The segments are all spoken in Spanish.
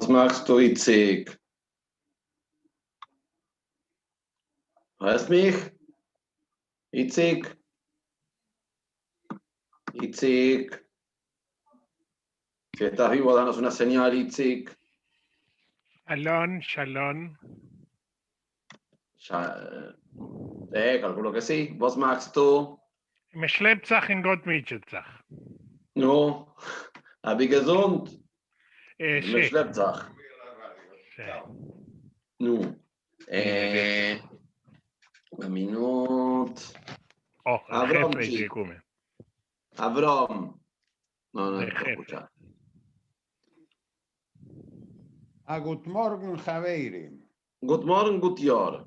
Was machst du, Itzik? Hörst mich? Itzik? Itzik? Si estás vivo, danos una señal, Itzik. Shalom, shalom. Ya, calculo que sí. Was machst du? Meschlepzach in Gott Mitchetzach. No, wie gesund. Sí. Schleppzach. Sí. Nu. Een minuut. Oh, el Avrom, jefe chico. de come. Avrom. No, no De te puedo jefe. escuchar. Guten Morgen, Javier. Good morning, good year.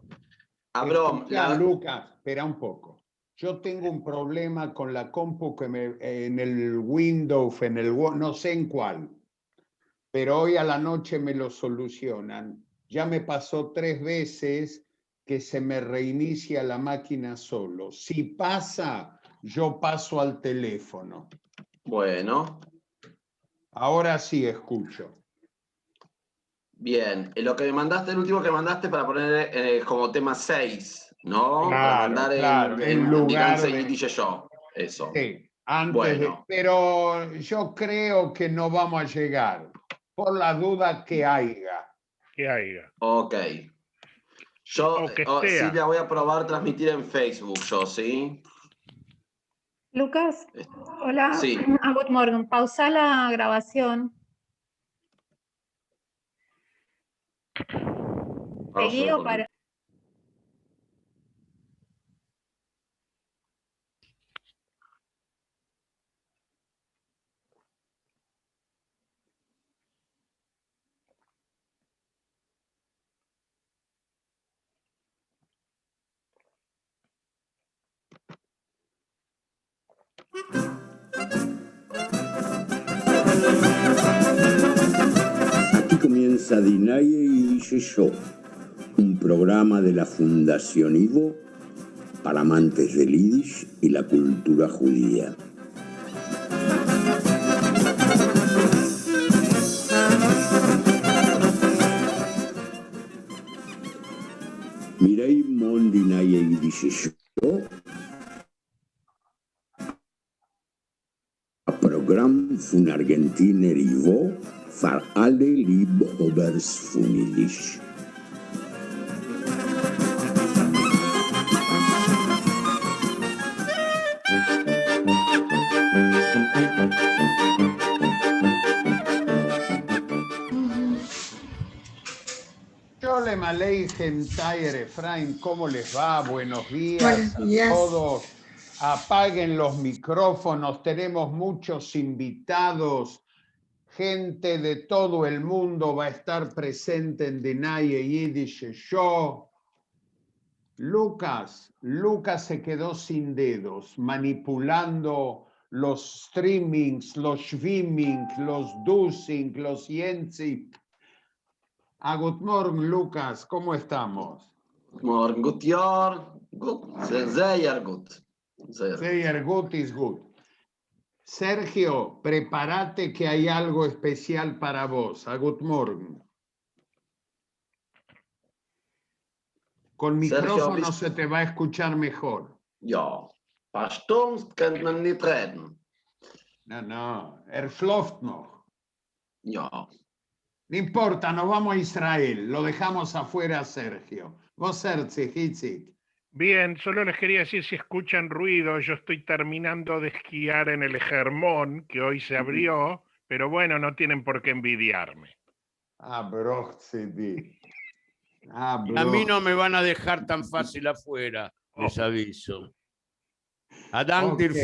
Avrom, Escuchá, Lucas, espera un poco. Yo tengo un problema con la compu que en el Windows, en el no sé en cuál, pero hoy a la noche me lo solucionan. Ya me pasó 3 veces que se me reinicia la máquina solo. Si pasa, yo paso al teléfono. Bueno, Ahora sí escucho. bien. Lo que me mandaste, el último que mandaste para poner como tema 6, ¿no? Para Claro, mandar claro, en en lugar Ganze de... y dice yo. Eso. Sí, antes de... Bueno. Pero yo creo que no vamos a llegar, por la duda que haya. Que haya. Ok. Yo, O que sea. Silvia, voy a probar transmitir en Facebook, yo, ¿sí? Lucas, hola. Sí. Good morning. Pausa la grabación. Seguí o para... Aquí comienza Dinaye y dice yo, un programa de la Fundación Ivo para amantes del Yiddish y la cultura judía. Mirei mon Dinaye y dice yo, a Programm von Argentiner Ivo für alle Liebhabers von Yiddish. Sholem Aleichem, Tayer Efraín, ¿cómo les va? Buenos días, Buenos días. a todos. Apaguen los micrófonos, tenemos muchos invitados. Gente de todo el mundo va a estar presente en Dinaye Yiddish Show. Lucas se quedó sin dedos, manipulando los streamings, los schwimming, los dusing, los yensi. Good morning, Lucas, ¿cómo estamos? Morgen, good year. Good. Sehr gut. Sehr gut is good. Sergio, prepárate que hay algo especial para vos. Good morning. Con Sergio, micrófono se te va a escuchar mejor. Ja, paar Sturms könnte man nicht reden. No, floft noch. Ja. No importa, nos vamos a Israel. Lo dejamos afuera, Sergio. Vos, Sergio, Hitzik. Bien, solo les quería decir si escuchan ruido, yo estoy terminando de esquiar en el Hermón, que hoy se abrió, pero bueno, no tienen por qué envidiarme. Bro, CD. A mí no me van a dejar tan fácil afuera, les Oh. aviso. Adán Okay.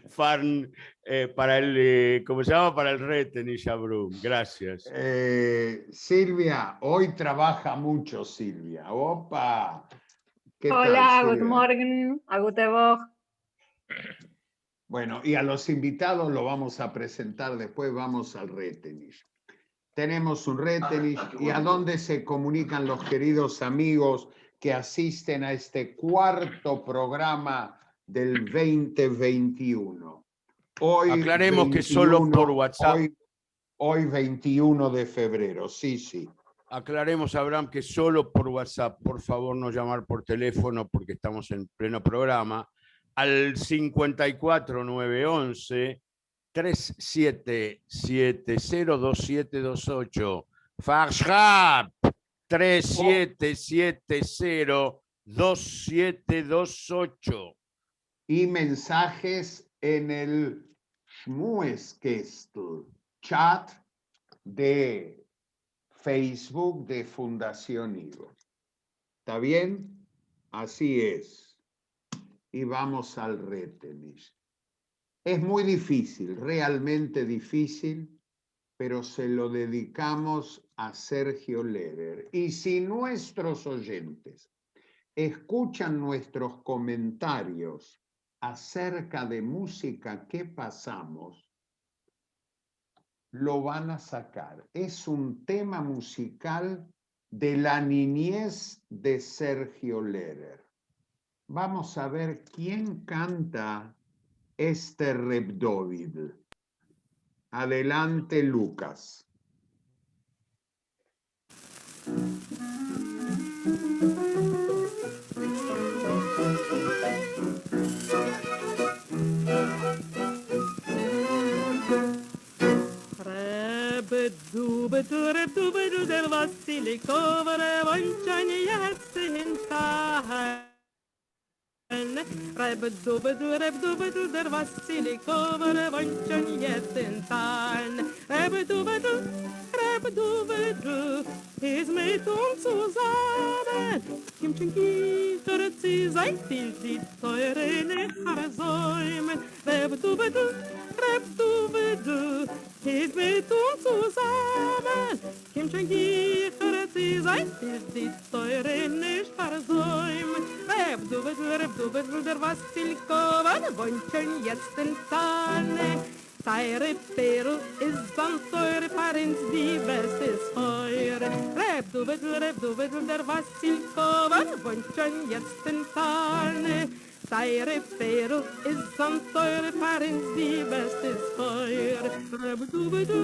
Farn para el, ¿cómo se llama? Para el Reten y Shabrum. Gracias. Silvia, hoy trabaja mucho, Silvia. Opa. ¿Qué Hola, tal, good Silvia? morning. Gute Woche. Bueno, y a los invitados lo vamos a presentar después, vamos al Retenish. Tenemos un Retenish y a dónde se comunican los queridos amigos que asisten a este cuarto programa del 2021. Hoy, Aclaremos 21, que solo por WhatsApp. Hoy, Hoy 21 de febrero, sí. Aclaremos, Abraham, que solo por WhatsApp, por favor, no llamar por teléfono porque estamos en pleno programa, al 54911 37702728. WhatsApp 37702728. Y mensajes en el Schmueskestel, chat de Facebook de Fundación Ivo. ¿Está bien? Así es. Y vamos al Retenis. Es muy difícil, realmente difícil, pero se lo dedicamos a Sergio Leder. Y si nuestros oyentes escuchan nuestros comentarios acerca de música que pasamos, lo van a sacar. Es un tema musical de la niñez de Sergio Leder. Vamos a ver quién canta este Reb Dovid. Adelante, Lucas. Reb-du-be-du, der Vassilikov, Revonchani Yatsintahan. Reb-du-be-du, der Vassilikov, Revonchani Yatsintahan. Reb-du-be-du, ist mit uns zusammen. Im Schenki, sie seid die teure Necharsäumen. Reb-du-be-du, ist mit uns zusammen. Kim Schenki, sie seid die teure Necharsäumen. Reb-du-be-du, der Vassilkova, wohnt jetzt in Tanne. Teure Perl ist an teure Parents, die West ist heure. Reb-du-be-du, der Vassilkova, wohnt schon jetzt in Tanne. Teure Perl ist an teure Parents, die West ist heure. Reb-du-be-du,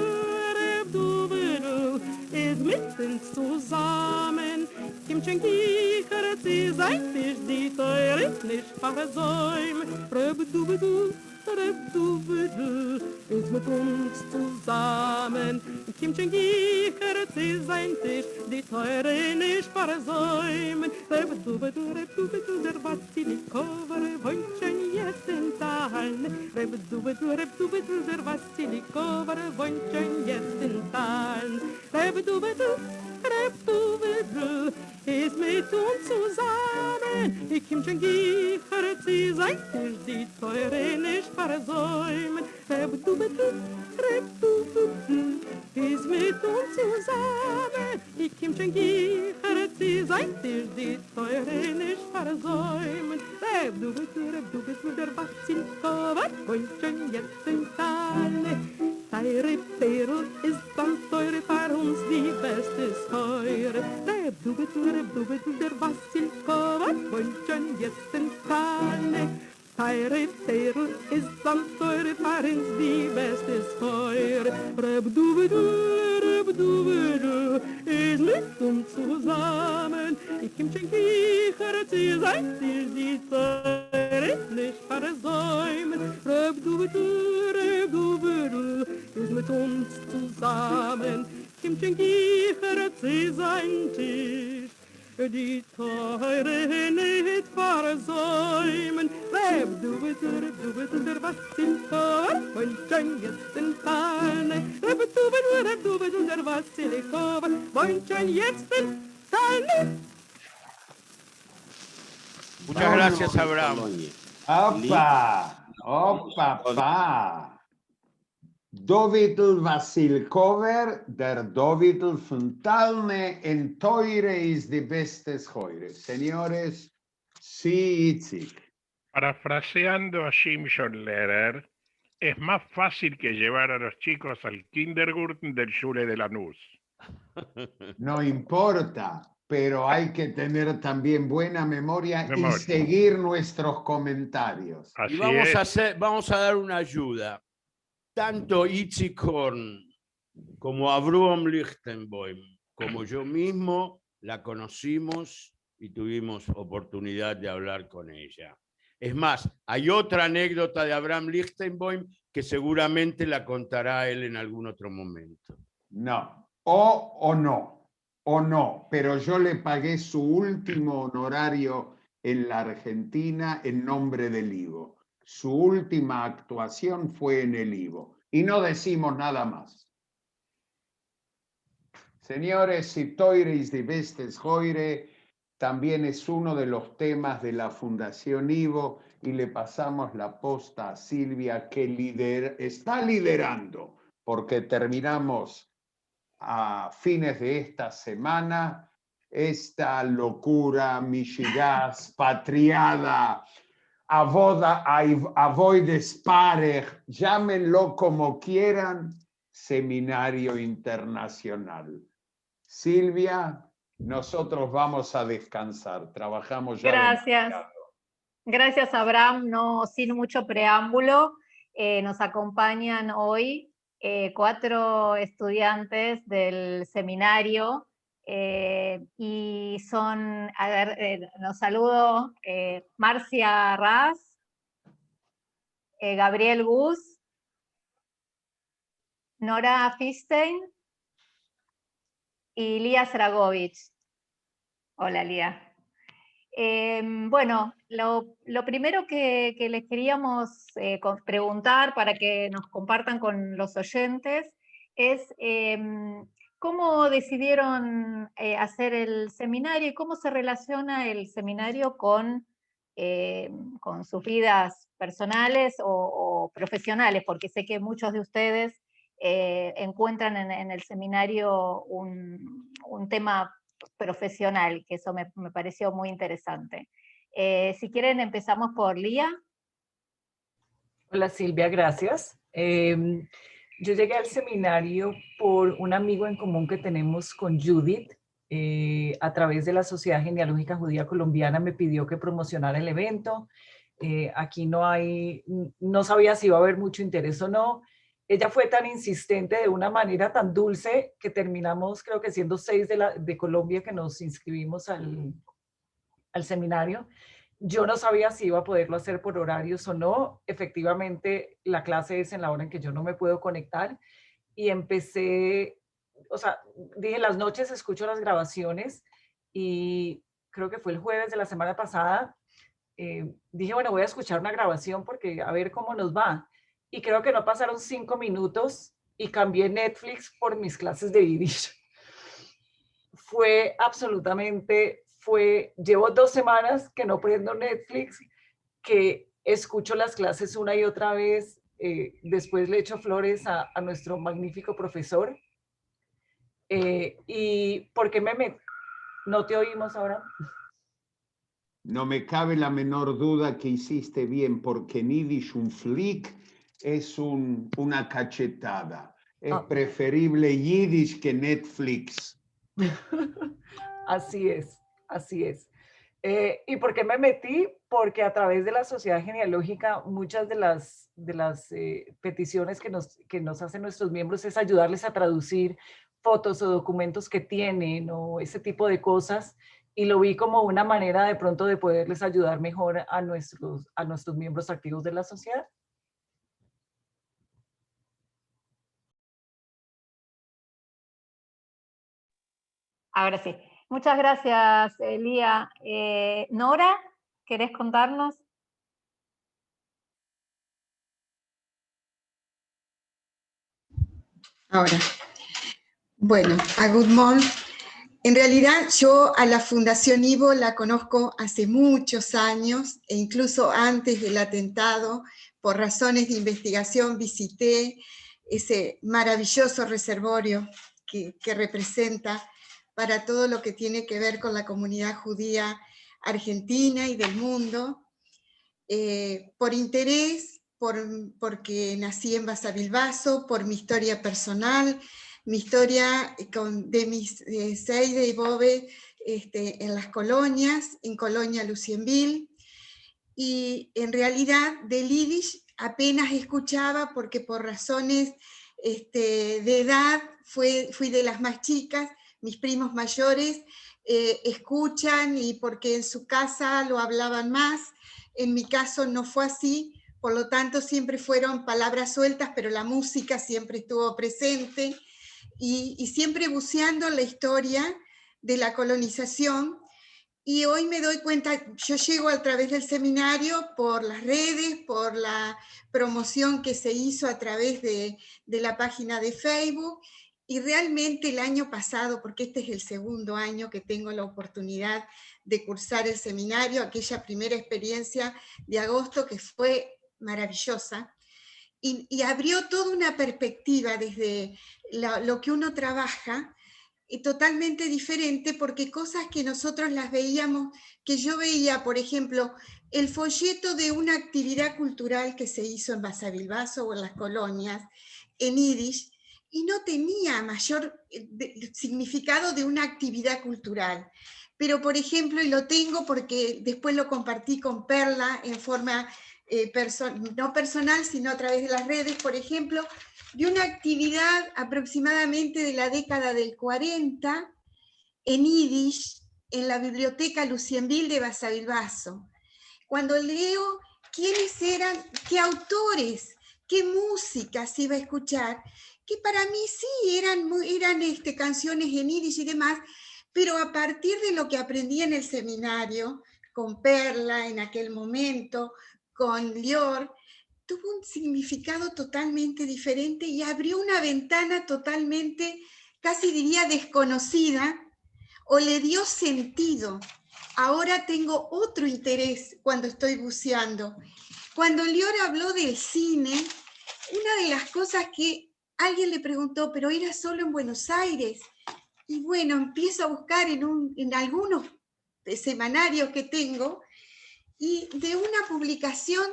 ist mit uns zusammen. Kim Schenki, sie seid nicht die teure, nicht versäumen. Reb-du-be-du, ist mit uns zusammen. Kim Schenki, sie seid nicht die teure, nicht versäumen. Reb-du-be-du, der Vassilkova, wohnt schon jetzt in Tal. Reb-du-be-du, der Vassilkova, wohnt schon jetzt in Tal. Reb-du-be-du, ist mit uns zusammen. Kim Schenki, sie seid nicht die teure, nicht versäumen. Reb-du-be-du, ist mit uns zusammen. Kim Schenki, sie seid nicht die teure, nicht versäumen. Reb-du-be-du, der Vassilkova, wohnt schon jetzt in Tal. Teure Perl ist dann teure für uns, die Beste ist heure. Reb-du-be-du, der Vassilkova, wohnt schon jetzt in Tal. Teure Perl ist dann teure für uns, die Beste ist heure. Reb-du-be-du, ist mit uns zusammen. Kim Schenki, sie seid die teure, nicht versäumen. Reb-du-be-du, ist mit uns zusammen. Kim Schenki, sie seid die teure, nicht versäumen. Reb-du-be-du, der Vassilkova, wohnt schon jetzt in Tal. Reb-du-be-du, der Vassilkova, wohnt schon jetzt in Tal. Muchas gracias, Abraham. Opa. Dovidl Vassilkover, der Dovidl von Talne en teure is die bestes heure. Señores, sí, Itzik. Parafraseando a Shimshon Leder, es más fácil que llevar a los chicos al Kindergarten del Schule de Lanús. No importa, pero hay que tener también buena memoria. Y seguir nuestros comentarios. Así y vamos a dar una ayuda. Tanto Itzik Horn como Avram Lichtenboim, como yo mismo la conocimos y tuvimos oportunidad de hablar con ella. Es más, hay otra anécdota de Abraham Lichtenboim que seguramente la contará él en algún otro momento. No, o no, pero yo le pagué su último honorario en la Argentina en nombre del IVO. Su última actuación fue en el IVO y no decimos nada más. Señores, si Teures die Bestes heute también es uno de los temas de la Fundación IVO y le pasamos la posta a Silvia que está liderando porque terminamos a fines de esta semana esta locura, Michigas, patriada, Avoidesparer, llámenlo como quieran, seminario internacional. Silvia, nosotros vamos a descansar, trabajamos ya. Gracias. Gracias, Abraham. No, sin mucho preámbulo, nos acompañan hoy 4 estudiantes del seminario y son, a ver, nos saludo Marcia Raz, Gabriel Gus, Nora Fistein y Lía Zragovich. Hola, Lía. Bueno, lo primero que les queríamos preguntar para que nos compartan con los oyentes es cómo decidieron hacer el seminario y cómo se relaciona el seminario con sus vidas personales o profesionales, porque sé que muchos de ustedes encuentran en el seminario un tema profesional, que eso me pareció muy interesante. Si quieren, empezamos por Lía. Hola Silvia, gracias. Yo llegué al seminario por un amigo en común que tenemos con Judith, a través de la Sociedad Genealógica Judía Colombiana me pidió que promocionara el evento. Aquí no sabía si iba a haber mucho interés o no. Ella fue tan insistente de una manera tan dulce que terminamos, creo que siendo 6 de Colombia que nos inscribimos al seminario. Yo no sabía si iba a poderlo hacer por horarios o no. Efectivamente, la clase es en la hora en que yo no me puedo conectar. Y empecé, o sea, dije, las noches escucho las grabaciones y creo que fue el jueves de la semana pasada. Dije, bueno, voy a escuchar una grabación porque a ver cómo nos va. Y creo que no pasaron 5 minutos y cambié Netflix por mis clases de Yiddish. Fue absolutamente, llevo 2 semanas que no prendo Netflix, que escucho las clases una y otra vez. Después le echo flores a nuestro magnífico profesor. ¿Y por qué no te oímos ahora? No me cabe la menor duda que hiciste bien, porque en Yiddish un flick es una cachetada. Es preferible Yiddish que Netflix. Así es, así es. ¿Y por qué me metí? Porque a través de la Sociedad Genealógica muchas de las peticiones que nos hacen nuestros miembros es ayudarles a traducir fotos o documentos que tienen o ese tipo de cosas, y lo vi como una manera de pronto de poderles ayudar mejor a nuestros miembros activos de la sociedad. Ahora sí. Muchas gracias, Lía. Nora, ¿querés contarnos? Ahora, bueno, a Gudmund, en realidad yo a la Fundación IVO la conozco hace muchos años, e incluso antes del atentado, por razones de investigación, visité ese maravilloso reservorio que representa para todo lo que tiene que ver con la comunidad judía argentina y del mundo, por interés, porque nací en Basavilbaso, por mi historia personal, mi historia de mis Seide y Bobe en las colonias, en Colonia Lucienville, y en realidad del Yiddish apenas escuchaba porque por razones de edad, fui de las más chicas, mis primos mayores escuchan y porque en su casa lo hablaban más, en mi caso no fue así, por lo tanto siempre fueron palabras sueltas, pero la música siempre estuvo presente, y siempre buceando la historia de la colonización. Y hoy me doy cuenta, yo llego a través del seminario por las redes, por la promoción que se hizo a través de la página de Facebook, y realmente el año pasado, porque este es el segundo año que tengo la oportunidad de cursar el seminario, aquella primera experiencia de agosto que fue maravillosa, y abrió toda una perspectiva desde lo que uno trabaja, totalmente diferente, porque cosas que nosotros las veíamos, que yo veía, por ejemplo, el folleto de una actividad cultural que se hizo en Basavilbaso o en las colonias, en Yiddish, y no tenía mayor significado de una actividad cultural. Pero, por ejemplo, y lo tengo porque después lo compartí con Perla en forma no personal, sino a través de las redes, por ejemplo, de una actividad aproximadamente de la década del 40 en Yiddish, en la biblioteca Lucienville de Basavilbaso. Cuando leo quiénes eran, qué autores, qué música se iba a escuchar, que para mí sí eran canciones en Yiddish y demás, pero a partir de lo que aprendí en el seminario, con Perla en aquel momento, con Lior, tuvo un significado totalmente diferente y abrió una ventana totalmente, casi diría desconocida, o le dio sentido. Ahora tengo otro interés cuando estoy buceando. Cuando Lior habló del cine, una de las cosas que alguien le preguntó, pero era solo en Buenos Aires. Y bueno, empiezo a buscar en algunos semanarios que tengo, y de una publicación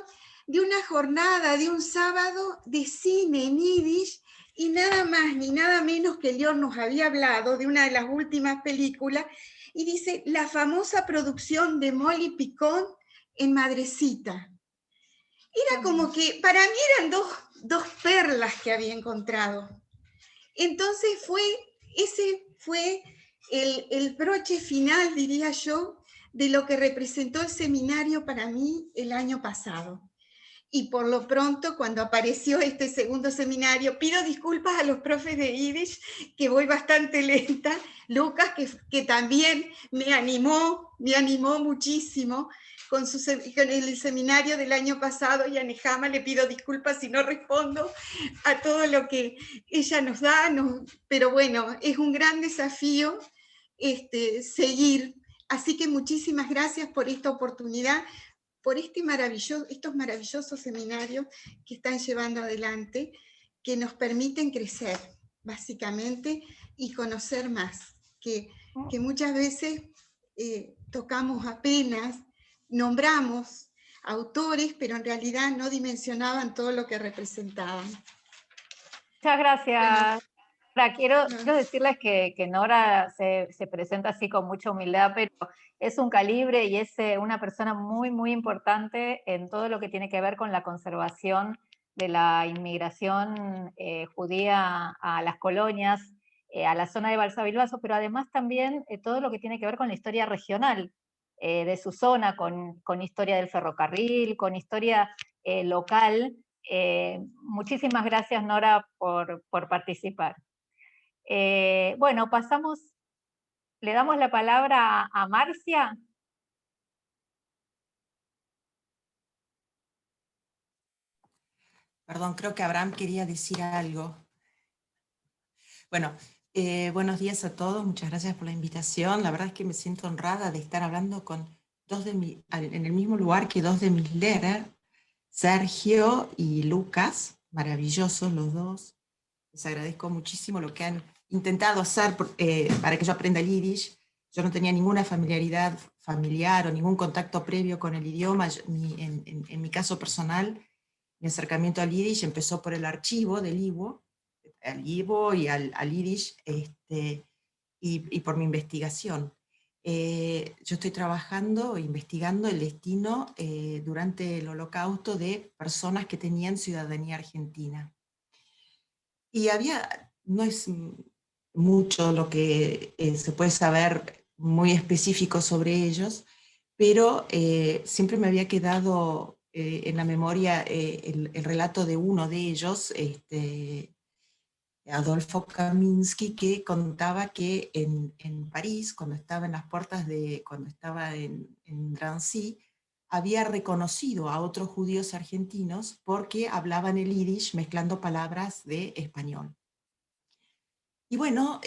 de una jornada, de un sábado de cine en Yiddish, y nada más ni nada menos que Lior nos había hablado de una de las últimas películas, y dice, la famosa producción de Molly Picon en Madrecita. Era como que, para mí eran dos perlas que había encontrado. Entonces ese fue el broche final, diría yo, de lo que representó el seminario para mí el año pasado. Y por lo pronto, cuando apareció este segundo seminario, pido disculpas a los profes de Yiddish, que voy bastante lenta. Lucas, que también me animó muchísimo con el seminario del año pasado, y a Nehama le pido disculpas si no respondo a todo lo que ella nos da, pero bueno, es un gran desafío seguir. Así que muchísimas gracias por esta oportunidad, por estos maravillosos seminarios que están llevando adelante, que nos permiten crecer, básicamente, y conocer más, que muchas veces tocamos apenas, nombramos autores, pero en realidad no dimensionaban todo lo que representaban. Muchas gracias. Bueno, quiero decirles que Nora se presenta así con mucha humildad, pero es un calibre y es una persona muy, muy importante en todo lo que tiene que ver con la conservación de la inmigración judía a las colonias, a la zona de Basavilbaso, pero además también todo lo que tiene que ver con la historia regional de su zona, con historia del ferrocarril, con historia local. Muchísimas gracias, Nora, por participar. Bueno, le damos la palabra a Marcia. Perdón, creo que Abraham quería decir algo. Bueno, buenos días a todos, muchas gracias por la invitación. La verdad es que me siento honrada de estar hablando con en el mismo lugar que dos de mis lehrers, Sergio y Lucas, maravillosos los dos. Les agradezco muchísimo lo que han intentado hacer para que yo aprenda el Yiddish. Yo no tenía ninguna familiaridad familiar o ningún contacto previo con el idioma. En mi caso personal, mi acercamiento al Yiddish empezó por el archivo del IWO, y al Yiddish, y por mi investigación. Yo estoy trabajando, investigando el destino durante el Holocausto de personas que tenían ciudadanía argentina. Y no es mucho lo que se puede saber muy específico sobre ellos, pero siempre me había quedado en la memoria el relato de uno de ellos, Adolfo Kaminsky, que contaba que en París, cuando estaba en las puertas cuando estaba en Drancy, había reconocido a otros judíos argentinos porque hablaban el yiddish mezclando palabras de español. Y bueno,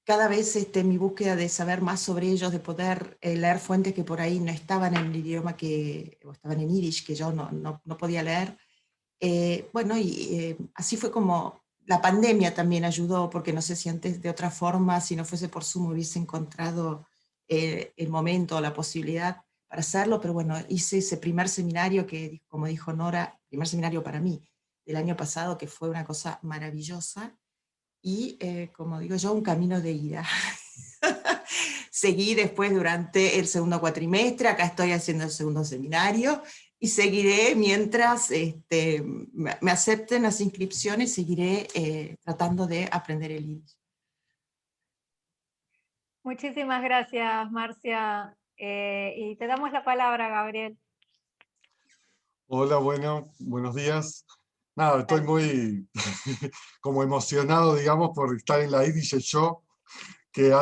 cada vez mi búsqueda de saber más sobre ellos, de poder leer fuentes que por ahí no estaban en el idioma o estaban en yiddish, que yo no podía leer. Bueno, y así fue como la pandemia también ayudó, porque no sé si antes de otra forma, si no fuese por Zoom, hubiese encontrado el momento o la posibilidad para hacerlo, pero bueno, hice ese primer seminario que, como dijo Nora, primer seminario para mí del año pasado, que fue una cosa maravillosa, y como digo yo, un camino de ida. Seguí después durante el segundo cuatrimestre, acá estoy haciendo el segundo seminario, y seguiré mientras me acepten las inscripciones, seguiré tratando de aprender el yiddish. Muchísimas gracias, Marcia. Y te damos la palabra, Gabriel. Hola, buenos días. Nada, estoy muy como emocionado, digamos, por estar en la Yiddish Show, que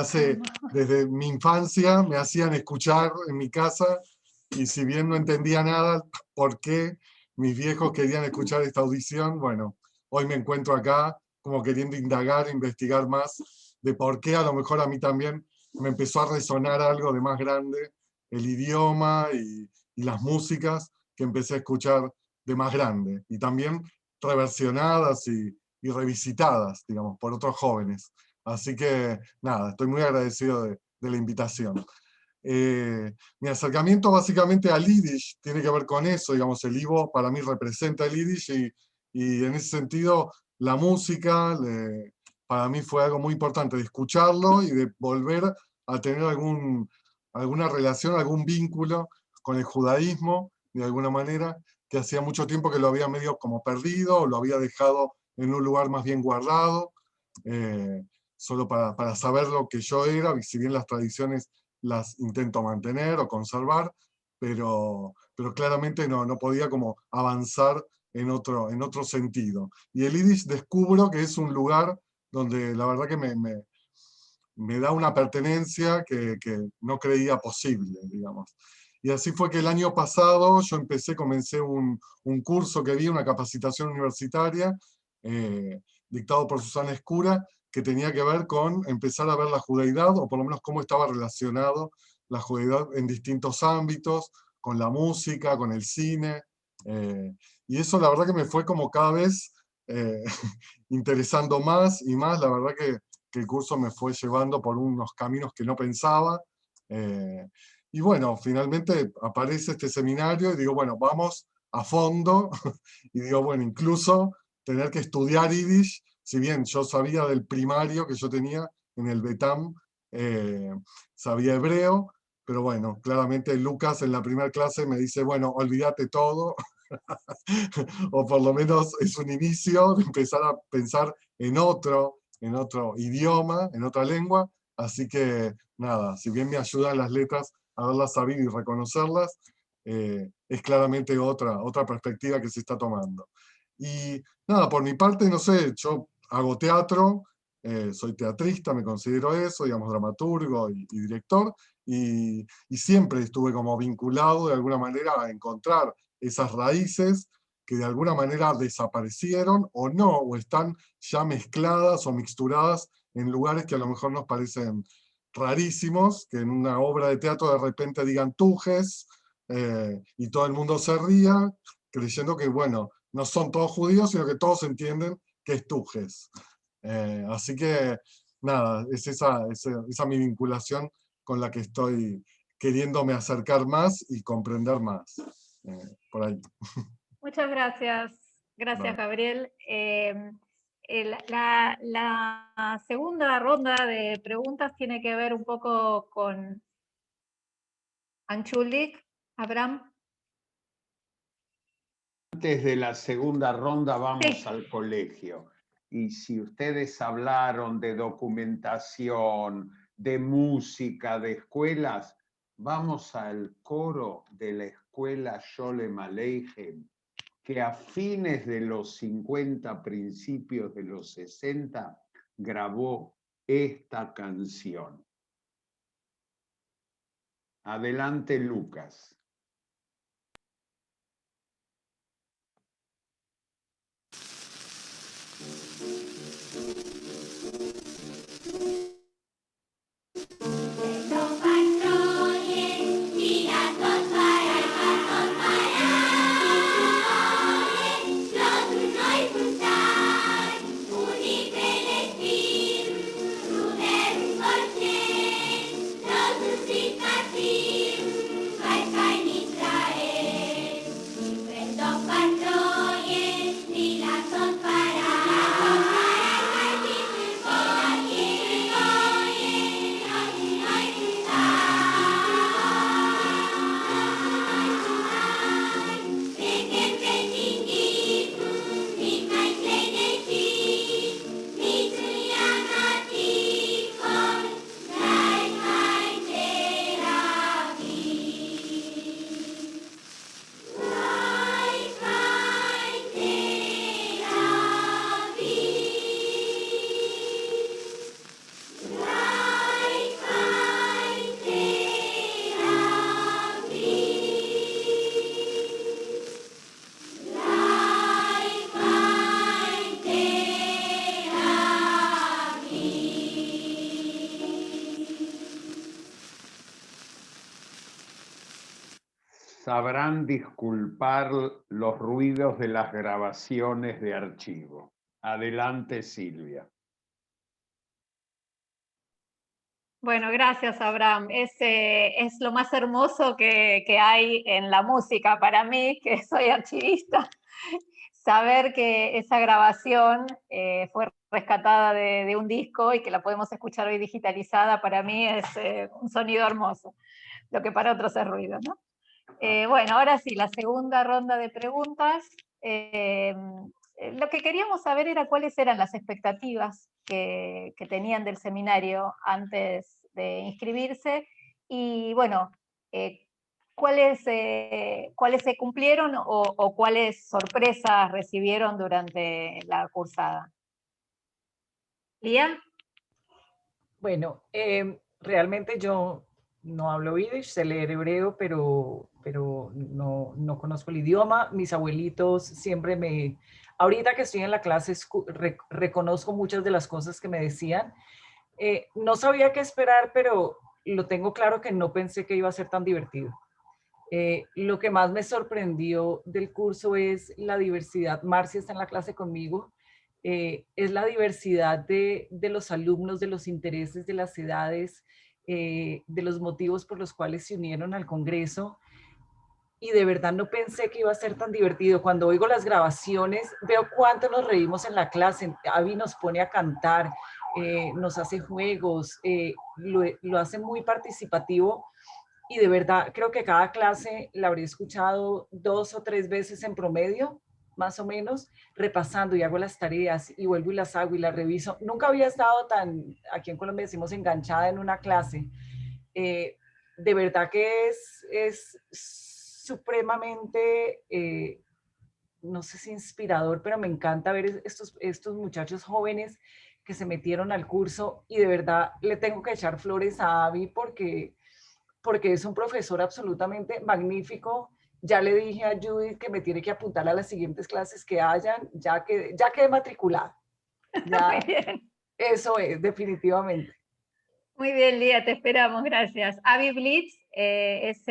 desde mi infancia me hacían escuchar en mi casa, y si bien no entendía nada por qué mis viejos querían escuchar esta audición, bueno, hoy me encuentro acá como queriendo indagar, investigar más de por qué a lo mejor a mí también me empezó a resonar algo de más grande, el idioma y las músicas que empecé a escuchar de más grande, y también reversionadas y revisitadas, digamos, por otros jóvenes. Así que, nada, estoy muy agradecido de la invitación. Mi acercamiento básicamente al Yiddish tiene que ver con eso, digamos, el Ivo para mí representa el Yiddish, y en ese sentido la música para mí fue algo muy importante, de escucharlo y de volver a tener alguna relación, algún vínculo con el judaísmo, de alguna manera, que hacía mucho tiempo que lo había medio como perdido, o lo había dejado en un lugar más bien guardado, solo para saber lo que yo era, y si bien las tradiciones las intento mantener o conservar, pero claramente no podía como avanzar en otro sentido. Y el Yiddish descubro que es un lugar donde la verdad que me da una pertenencia que no creía posible, digamos. Y así fue que el año pasado yo comencé un curso que vi, una capacitación universitaria, dictado por Susana Escura, que tenía que ver con empezar a ver la judaidad, o por lo menos cómo estaba relacionado la judaidad en distintos ámbitos, con la música, con el cine. Y eso la verdad que me fue como cada vez interesando más y más. La verdad que el curso me fue llevando por unos caminos que no pensaba. Y bueno, finalmente aparece este seminario y digo, bueno, vamos a fondo. Y digo, bueno, incluso tener que estudiar Yiddish, si bien yo sabía del primario que yo tenía en el Betam, sabía hebreo, pero bueno, claramente Lucas en la primera clase me dice, bueno, olvídate todo, o por lo menos es un inicio de empezar a pensar en otro idioma, en otra lengua. Así que nada, si bien me ayudan las letras a haberlas sabido y reconocerlas, es claramente otra perspectiva que se está tomando. Y nada, por mi parte, no sé, yo hago teatro, soy teatrista, me considero eso, digamos, dramaturgo y director, y siempre estuve como vinculado de alguna manera a encontrar esas raíces que de alguna manera desaparecieron o no, o están ya mezcladas o mixturadas en lugares que a lo mejor nos parecen rarísimos, que en una obra de teatro de repente digan tujes, y todo el mundo se ría, creyendo que, bueno, no son todos judíos, sino que todos entienden que es tujes. Así que, nada, es esa mi vinculación con la que estoy queriéndome acercar más y comprender más. Por ahí. Muchas gracias. Gracias, Gabriel. La segunda ronda de preguntas tiene que ver un poco con Anchulik. Abraham. Antes de la segunda ronda vamos al colegio. y si ustedes hablaron de documentación, de música, de escuelas, vamos al coro de la escuela Sholem Aleichem, que a fines de los 50, principios de los 60, grabó esta canción. Adelante, Lucas. Sabrán disculpar los ruidos de las grabaciones de archivo. Adelante, Silvia. Bueno, gracias, Abraham. Es lo más hermoso que hay en la música para mí, que soy archivista. Saber que esa grabación fue rescatada de un disco y que la podemos escuchar hoy digitalizada, para mí es un sonido hermoso, lo que para otros es ruido, ¿no? Bueno, ahora sí, la segunda ronda de preguntas. Lo que queríamos saber era cuáles eran las expectativas que tenían del seminario antes de inscribirse y, bueno, cuáles se cumplieron o cuáles sorpresas recibieron durante la cursada. ¿Lía? Bueno, realmente yo no hablo yiddish, sé leer hebreo, pero no conozco el idioma. Mis abuelitos siempre ahorita que estoy en la clase, reconozco muchas de las cosas que me decían. No sabía qué esperar, pero lo tengo claro que no pensé que iba a ser tan divertido. Lo que más me sorprendió del curso es la diversidad. Marcia está en la clase conmigo. Es la diversidad de los alumnos, de los intereses, de las edades, de los motivos por los cuales se unieron al Congreso. Y de verdad no pensé que iba a ser tan divertido. Cuando oigo las grabaciones, veo cuánto nos reímos en la clase. Abby nos pone a cantar, nos hace juegos, lo hace muy participativo. Y de verdad creo que cada clase la habré escuchado 2 o 3 veces en promedio, más o menos, repasando y hago las tareas y vuelvo y las hago y las reviso. Nunca había estado aquí en Colombia decimos enganchada en una clase. De verdad que es supremamente, no sé si inspirador, pero me encanta ver estos muchachos jóvenes que se metieron al curso y de verdad le tengo que echar flores a Abby porque es un profesor absolutamente magnífico. Ya le dije a Judith que me tiene que apuntar a las siguientes clases que hayan, ya quedé matriculada. Ya, muy bien. Eso es, definitivamente. Muy bien, Lía, te esperamos, gracias. Avi Blitz es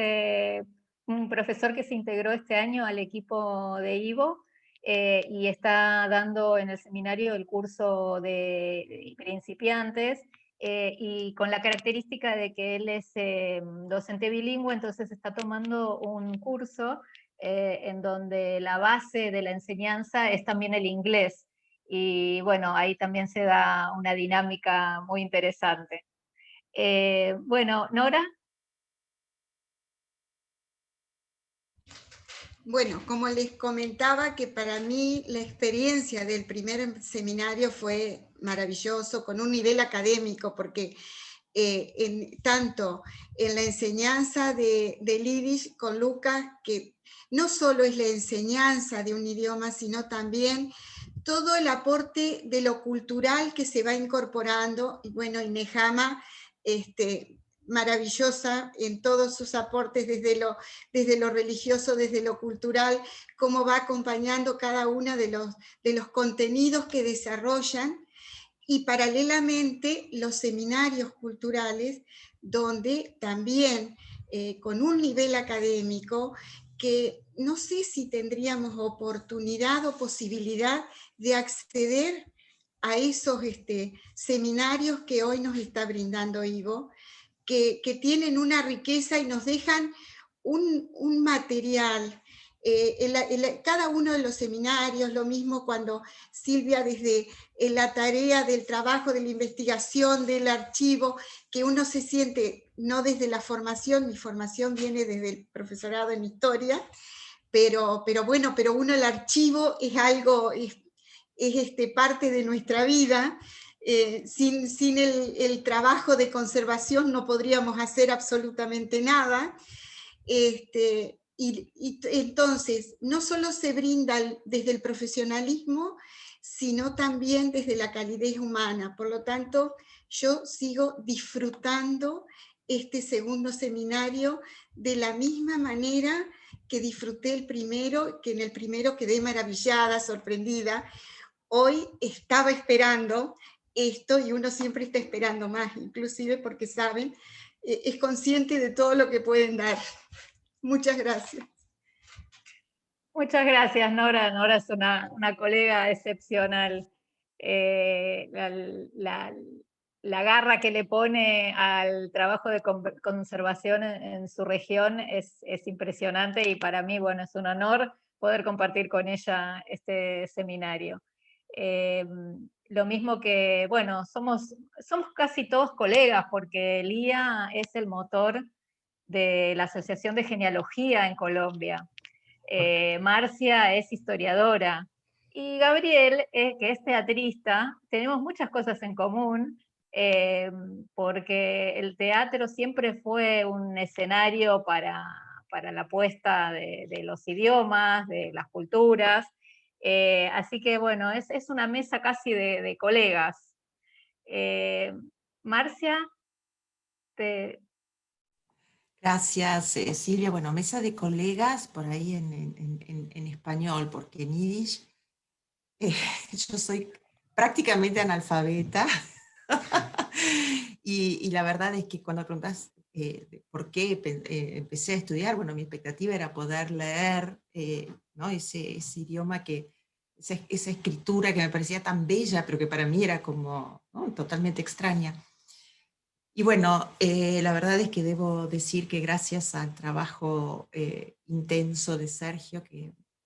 un profesor que se integró este año al equipo de Ivo y está dando en el seminario el curso de principiantes y con la característica de que él es docente bilingüe, entonces está tomando un curso en donde la base de la enseñanza es también el inglés. Y bueno, ahí también se da una dinámica muy interesante. Bueno, Nora. Bueno, como les comentaba, que para mí la experiencia del primer seminario fue maravilloso, con un nivel académico, porque tanto en la enseñanza del Yiddish con Lucas, que no solo es la enseñanza de un idioma, sino también todo el aporte de lo cultural que se va incorporando, y bueno, y Nehama, maravillosa en todos sus aportes, desde lo religioso, desde lo cultural, cómo va acompañando cada uno de los contenidos que desarrollan, y paralelamente los seminarios culturales, donde también con un nivel académico que no sé si tendríamos oportunidad o posibilidad de acceder a esos seminarios que hoy nos está brindando Ivo, que tienen una riqueza y nos dejan un material. Cada uno de los seminarios, lo mismo cuando Silvia desde la tarea del trabajo, de la investigación, del archivo, que uno se siente, no desde la formación, mi formación viene desde el profesorado en historia, pero bueno, pero uno el archivo es algo, es parte de nuestra vida. Sin el trabajo de conservación no podríamos hacer absolutamente nada. Y entonces, no solo se brinda desde el profesionalismo, sino también desde la calidez humana. Por lo tanto, yo sigo disfrutando este segundo seminario de la misma manera que disfruté el primero, que en el primero quedé maravillada, sorprendida. Hoy estaba esperando esto, y uno siempre está esperando más, inclusive porque saben, es consciente de todo lo que pueden dar. Muchas gracias. Muchas gracias, Nora. Nora es una colega excepcional. La garra que le pone al trabajo de conservación en su región es impresionante, y para mí, bueno, es un honor poder compartir con ella este seminario. Lo mismo que, bueno, somos casi todos colegas, porque Lía es el motor de la Asociación de Genealogía en Colombia. Marcia es historiadora, y Gabriel, que es teatrista. Tenemos muchas cosas en común, porque el teatro siempre fue un escenario para la puesta de los idiomas, de las culturas. Así que bueno, es una mesa casi de colegas. Marcia, Gracias, Silvia. Bueno, mesa de colegas por ahí en español, porque en yiddish yo soy prácticamente analfabeta. y la verdad es que cuando preguntas por qué empecé a estudiar, bueno, mi expectativa era poder leer ¿no? ese idioma, esa escritura que me parecía tan bella, pero que para mí era como, ¿no? totalmente extraña. Y bueno, la verdad es que debo decir que gracias al trabajo intenso de Sergio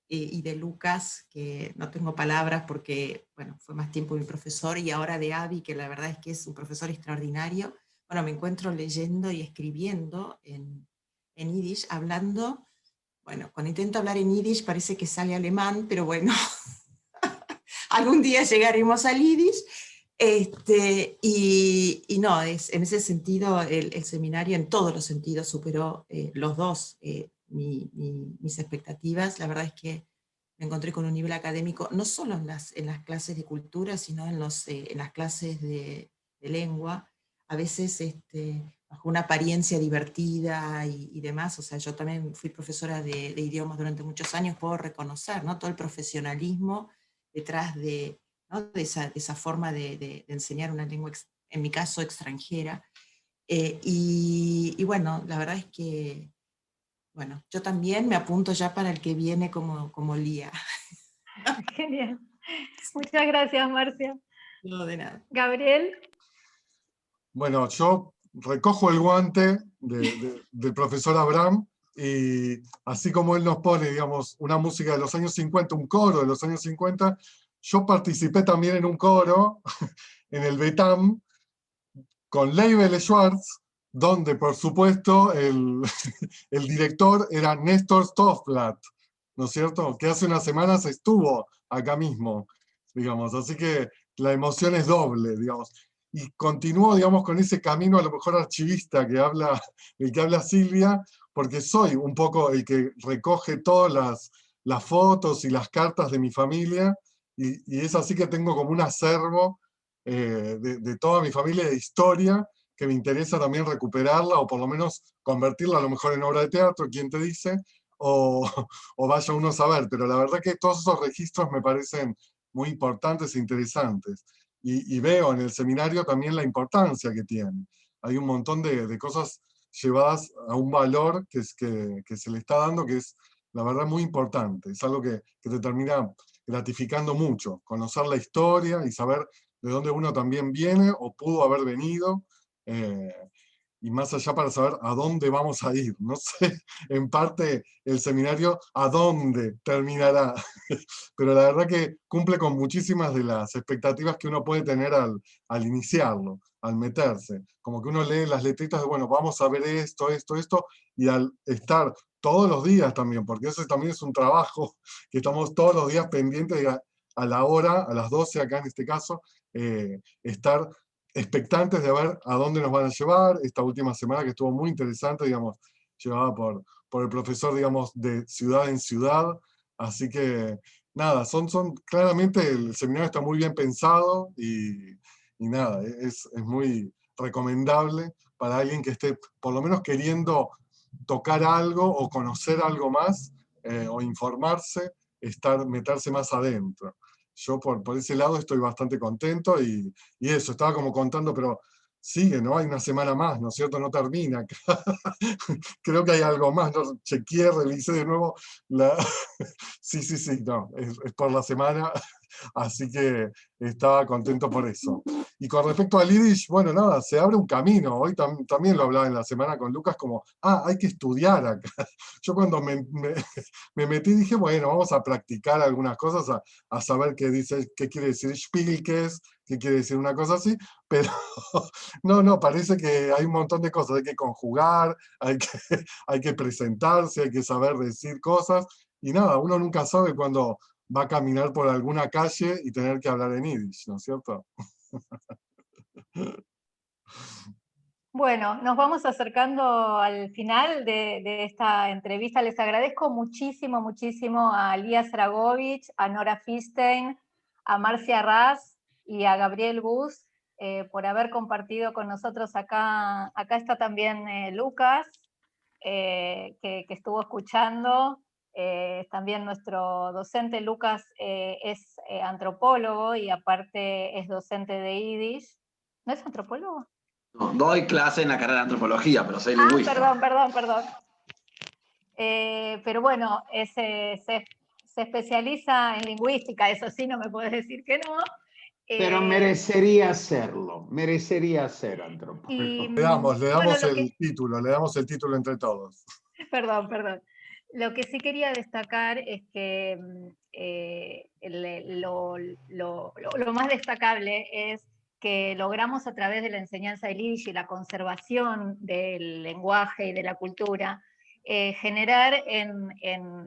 y de Lucas, que no tengo palabras porque, bueno, fue más tiempo mi profesor, y ahora de Avi, que la verdad es que es un profesor extraordinario, bueno, me encuentro leyendo y escribiendo en yiddish, hablando, bueno, cuando intento hablar en yiddish parece que sale alemán, pero bueno, algún día llegaremos al yiddish. Y no, en ese sentido el seminario en todos los sentidos superó los dos mis expectativas. La verdad es que me encontré con un nivel académico, no solo en las clases de cultura, sino en las clases de lengua, a veces bajo una apariencia divertida y demás. O sea, yo también fui profesora de idiomas durante muchos años, puedo reconocer, ¿no? todo el profesionalismo detrás de esa forma de enseñar una lengua, en mi caso extranjera. Y bueno, la verdad es que, bueno, yo también me apunto ya para el que viene como Lía. Genial. Muchas gracias, Marcia. No, de nada. Gabriel. Bueno, yo recojo el guante del profesor Abraham, y así como él nos pone, digamos, una música de los años 50, un coro de los años 50, yo participé también en un coro, en el Betam, con Leibel Schwartz, donde por supuesto el director era Néstor Stofflat. ¿no es cierto? Que hace unas semanas estuvo acá mismo, digamos, así que la emoción es doble, digamos. Y continúo, digamos, con ese camino a lo mejor archivista el que habla Silvia, porque soy un poco el que recoge todas las fotos y las cartas de mi familia, y es así que tengo como un acervo de toda mi familia de historia, que me interesa también recuperarla, o por lo menos convertirla a lo mejor en obra de teatro, quién te dice, o, o vaya uno a saber, pero la verdad que todos esos registros me parecen muy importantes e interesantes. Y veo en el seminario también la importancia que tiene. Hay un montón de cosas llevadas a un valor que se le está dando, que es la verdad muy importante. Es algo que te termina gratificando mucho, conocer la historia y saber de dónde uno también viene o pudo haber venido, y más allá para saber a dónde vamos a ir. No sé, en parte el seminario a dónde terminará, pero la verdad que cumple con muchísimas de las expectativas que uno puede tener al iniciarlo, al meterse. Como que uno lee las letritas de, bueno, vamos a ver esto, esto, esto, y al estar todos los días también, porque eso también es un trabajo que estamos todos los días pendientes de a la hora, a las 12 acá en este caso, estar expectantes de ver a dónde nos van a llevar. Esta última semana que estuvo muy interesante, digamos, llevada por el profesor, digamos, de ciudad en ciudad. Así que, nada, claramente el seminario está muy bien pensado y nada, es muy recomendable para alguien que esté por lo menos queriendo tocar algo o conocer algo más, o informarse, meterse más adentro. Yo por ese lado estoy bastante contento y eso, estaba como contando, pero sigue, ¿no? Hay una semana más, ¿no es cierto? No termina. Creo que hay algo más, ¿no? Chequeé, revisé de nuevo. Sí, no, es por la semana, así que estaba contento por eso. Y con respecto al Yiddish, bueno, nada, se abre un camino. Hoy también lo hablaba en la semana con Lucas, como, hay que estudiar acá. Yo cuando me metí dije, bueno, vamos a practicar algunas cosas, a saber qué quiere decir Spielkes, qué quiere decir una cosa así, pero no, parece que hay un montón de cosas, hay que conjugar, hay que presentarse, hay que saber decir cosas, y nada, uno nunca sabe cuándo va a caminar por alguna calle y tener que hablar en Yiddish, ¿no es cierto? Bueno, nos vamos acercando al final de esta entrevista. Les agradezco muchísimo, muchísimo a Lía Zragovich, a Nora Fistein, a Marcia Raz y a Gabriel Gus por haber compartido con nosotros acá. Acá está también Lucas, que estuvo escuchando. También nuestro docente Lucas es antropólogo y aparte es docente de Yiddish. ¿No es antropólogo? No, doy clase en la carrera de antropología, pero soy lingüista. Perdón. Pero bueno, se especializa en lingüística, eso sí, no me puedes decir que no. Pero merecería ser antropólogo. Le damos el título entre todos. Perdón. Lo que sí quería destacar es que lo más destacable es que logramos a través de la enseñanza del Yiddish y la conservación del lenguaje y de la cultura, generar en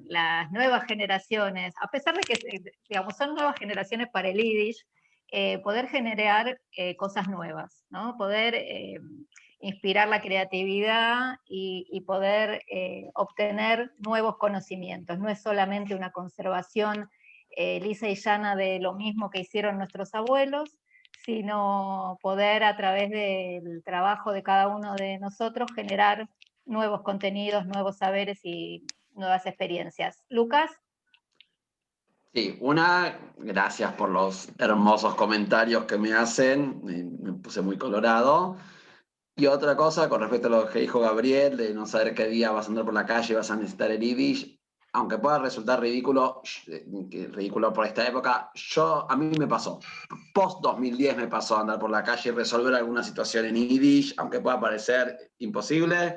las nuevas generaciones, a pesar de que digamos, son nuevas generaciones para el Yiddish, poder generar cosas nuevas, ¿no? Poder inspirar la creatividad y poder obtener nuevos conocimientos. No es solamente una conservación lisa y llana de lo mismo que hicieron nuestros abuelos, sino poder a través del trabajo de cada uno de nosotros generar nuevos contenidos, nuevos saberes y nuevas experiencias. Lucas. Sí, gracias por los hermosos comentarios que me hacen, me puse muy colorado. Y otra cosa, con respecto a lo que dijo Gabriel, de no saber qué día vas a andar por la calle y vas a necesitar el Yiddish, aunque pueda resultar ridículo por esta época, a mí me pasó. Post 2010 me pasó andar por la calle y resolver alguna situación en Yiddish, aunque pueda parecer imposible,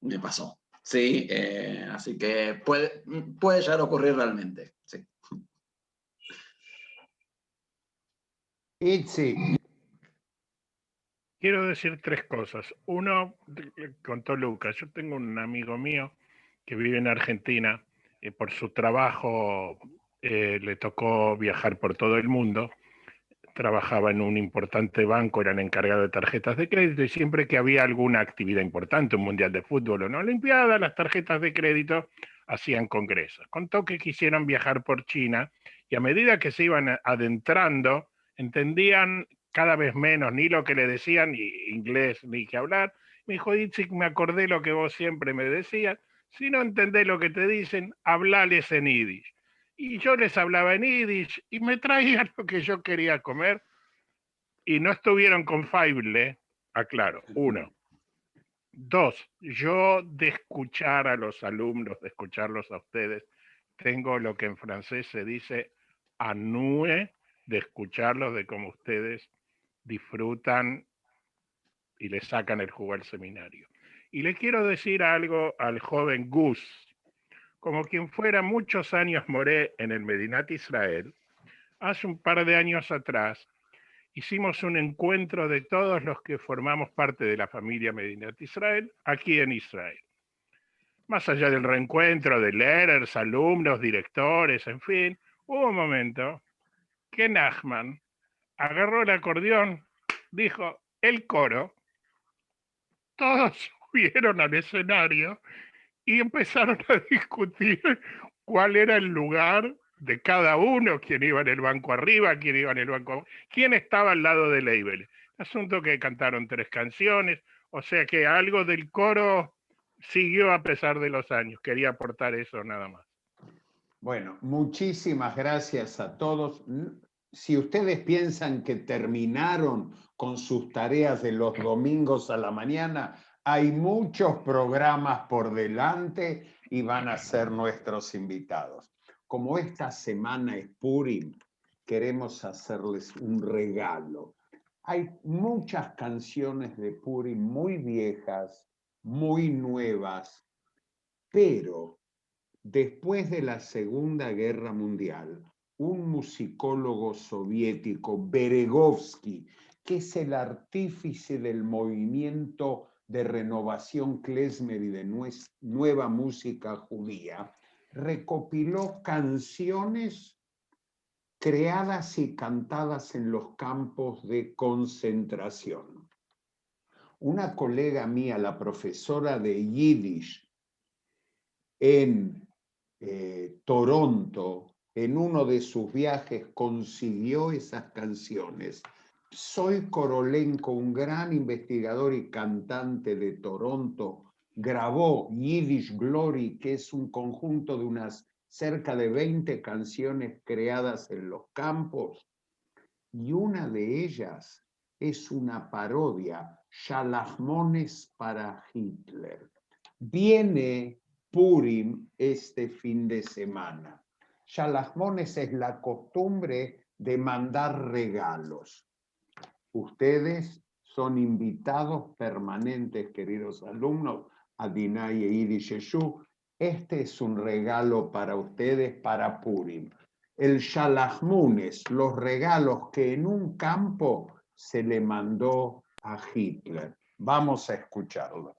me pasó. Sí, así que puede llegar a ocurrir realmente. Sí. Itzi. Quiero decir tres cosas. Uno, contó Lucas, yo tengo un amigo mío que vive en Argentina, por su trabajo le tocó viajar por todo el mundo. Trabajaba en un importante banco, era el encargado de tarjetas de crédito, y siempre que había alguna actividad importante, un mundial de fútbol o una olimpiada, las tarjetas de crédito hacían congresos. Contó que quisieron viajar por China y a medida que se iban adentrando, entendían cada vez menos ni lo que le decían, ni inglés ni que hablar. Me dijo, Itzik, me acordé lo que vos siempre me decías, si no entendés lo que te dicen, hablales en yiddish. Y yo les hablaba en yiddish y me traían lo que yo quería comer y no estuvieron con Faible, aclaro, 1. 2, yo de escuchar a los alumnos, de escucharlos a ustedes, tengo lo que en francés se dice anue, de escucharlos, de cómo ustedes disfrutan y le sacan el jugo al seminario. Y le quiero decir algo al joven Gus. Como quien fuera muchos años moré en el Medinat Israel, hace un par de años atrás hicimos un encuentro de todos los que formamos parte de la familia Medinat Israel aquí en Israel. Más allá del reencuentro de leaders, alumnos, directores, en fin, hubo un momento que Nachman agarró el acordeón, dijo el coro, todos subieron al escenario y empezaron a discutir cuál era el lugar de cada uno, quién iba en el banco arriba, quién iba en el banco abajo, quién estaba al lado de Leibel. Asunto que cantaron 3 canciones, o sea que algo del coro siguió a pesar de los años. Quería aportar eso nada más. Bueno, muchísimas gracias a todos. Si ustedes piensan que terminaron con sus tareas de los domingos a la mañana, hay muchos programas por delante y van a ser nuestros invitados. Como esta semana es Purim, queremos hacerles un regalo. Hay muchas canciones de Purim muy viejas, muy nuevas, pero después de la Segunda Guerra Mundial, un musicólogo soviético, Beregovsky, que es el artífice del movimiento de renovación klezmer y de nueva música judía, recopiló canciones creadas y cantadas en los campos de concentración. Una colega mía, la profesora de Yiddish en Toronto, en uno de sus viajes consiguió esas canciones. Zoe Korolenko, un gran investigador y cantante de Toronto, grabó Yiddish Glory, que es un conjunto de unas cerca de 20 canciones creadas en los campos, y una de ellas es una parodia, Shalachmones para Hitler. Viene Purim este fin de semana. Shalachmones es la costumbre de mandar regalos. Ustedes son invitados permanentes, queridos alumnos, a Dinay e Yiddish Yeshu. Este es un regalo para ustedes para Purim. El Shalachmones, los regalos que en un campo se le mandó a Hitler. Vamos a escucharlo.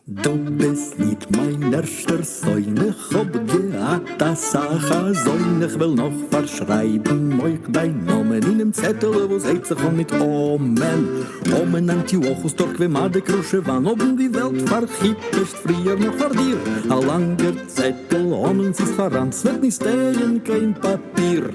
Du bist nicht mein erster Sohn, ich hab gehabt a Sache Sohn, ich will noch verschreiben euch dein Namen in dem Zettel, wo seht sich mit Omen. Omen Antiochus, dort wie Made Krusche, wann oben die Welt verchiebt ist, früher noch vor dir. A langer Zettel, Omen ist verrannt, wird nicht stehen, kein Papier.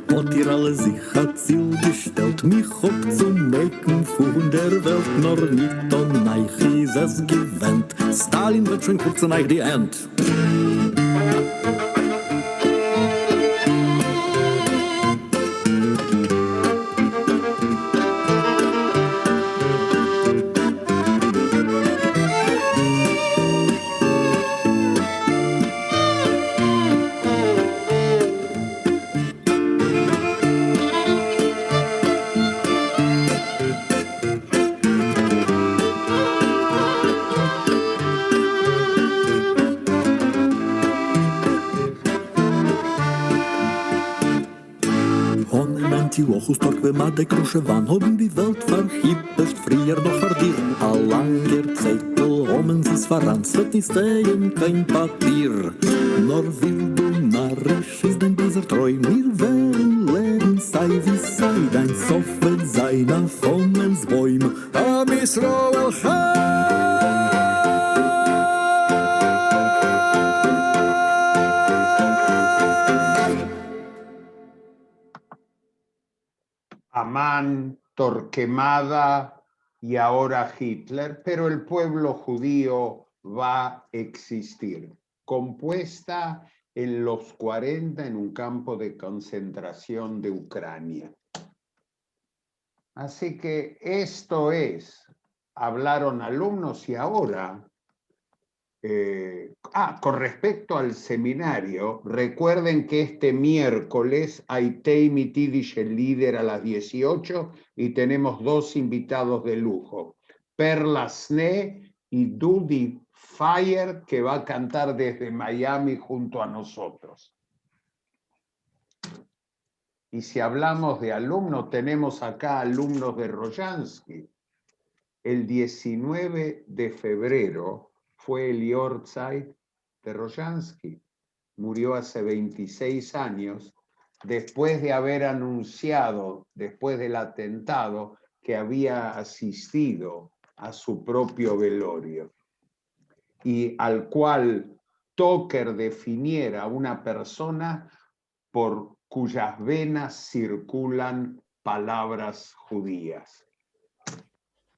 Hat ihr alle sich hat Ziel gestellt, mich hoch zu mecken von der Welt, nur nicht an euch ist es gewöhnt. Stalin wird schon kurz an euch die End. Stock, wenn man die Krusche wann haben die Welt verhippt, früher noch verdienen. A langer Zeitel, hommen sie's verranz, wird nicht stehen, kein Papier. Nor will du narrisch, ist denn dieser Träum, wir werden leben, sei wie sei, dein Soffel sei nach Vommelsbäume. Am Israel Amán, Torquemada y ahora Hitler, pero el pueblo judío va a existir, compuesta en los 40 en un campo de concentración de Ucrania. Así que esto es, hablaron alumnos y ahora, con respecto al seminario, recuerden que este miércoles hay Teimit Yiddish, el líder, a las 18 y tenemos dos invitados de lujo, Perla Sne y Dudi Fire, que va a cantar desde Miami junto a nosotros. Y si hablamos de alumnos, tenemos acá alumnos de Rojansky. El 19 de febrero fue el Yortzeit de Rojansky. Murió hace 26 años, después de haber anunciado, después del atentado, que había asistido a su propio velorio, y al cual Toker definiera a una persona por cuyas venas circulan palabras judías.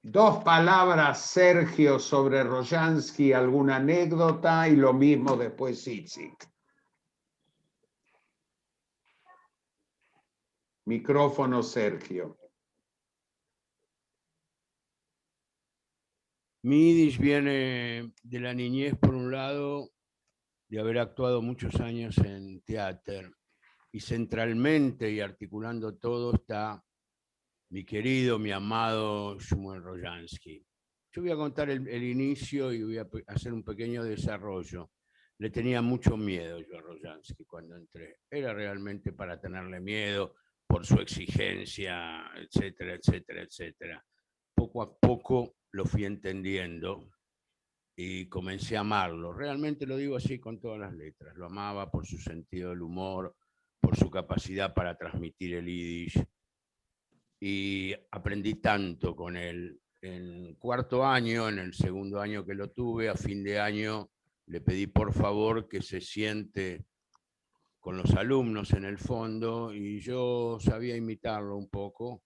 Dos palabras, Sergio, sobre Rojansky, alguna anécdota, y lo mismo después Itzik. Micrófono, Sergio. Mi Yiddish viene de la niñez, por un lado, de haber actuado muchos años en teatro, y centralmente y articulando todo está mi querido, mi amado Shmuel Rojansky. Yo voy a contar el inicio y voy a hacer un pequeño desarrollo. Le tenía mucho miedo yo a Rojansky cuando entré. Era realmente para tenerle miedo por su exigencia, etcétera, etcétera, etcétera. Poco a poco lo fui entendiendo y comencé a amarlo. Realmente lo digo así con todas las letras. Lo amaba por su sentido del humor, por su capacidad para transmitir el Yiddish. Y aprendí tanto con él. En cuarto año, en el segundo año que lo tuve, a fin de año, le pedí por favor que se siente con los alumnos en el fondo, y yo sabía imitarlo un poco.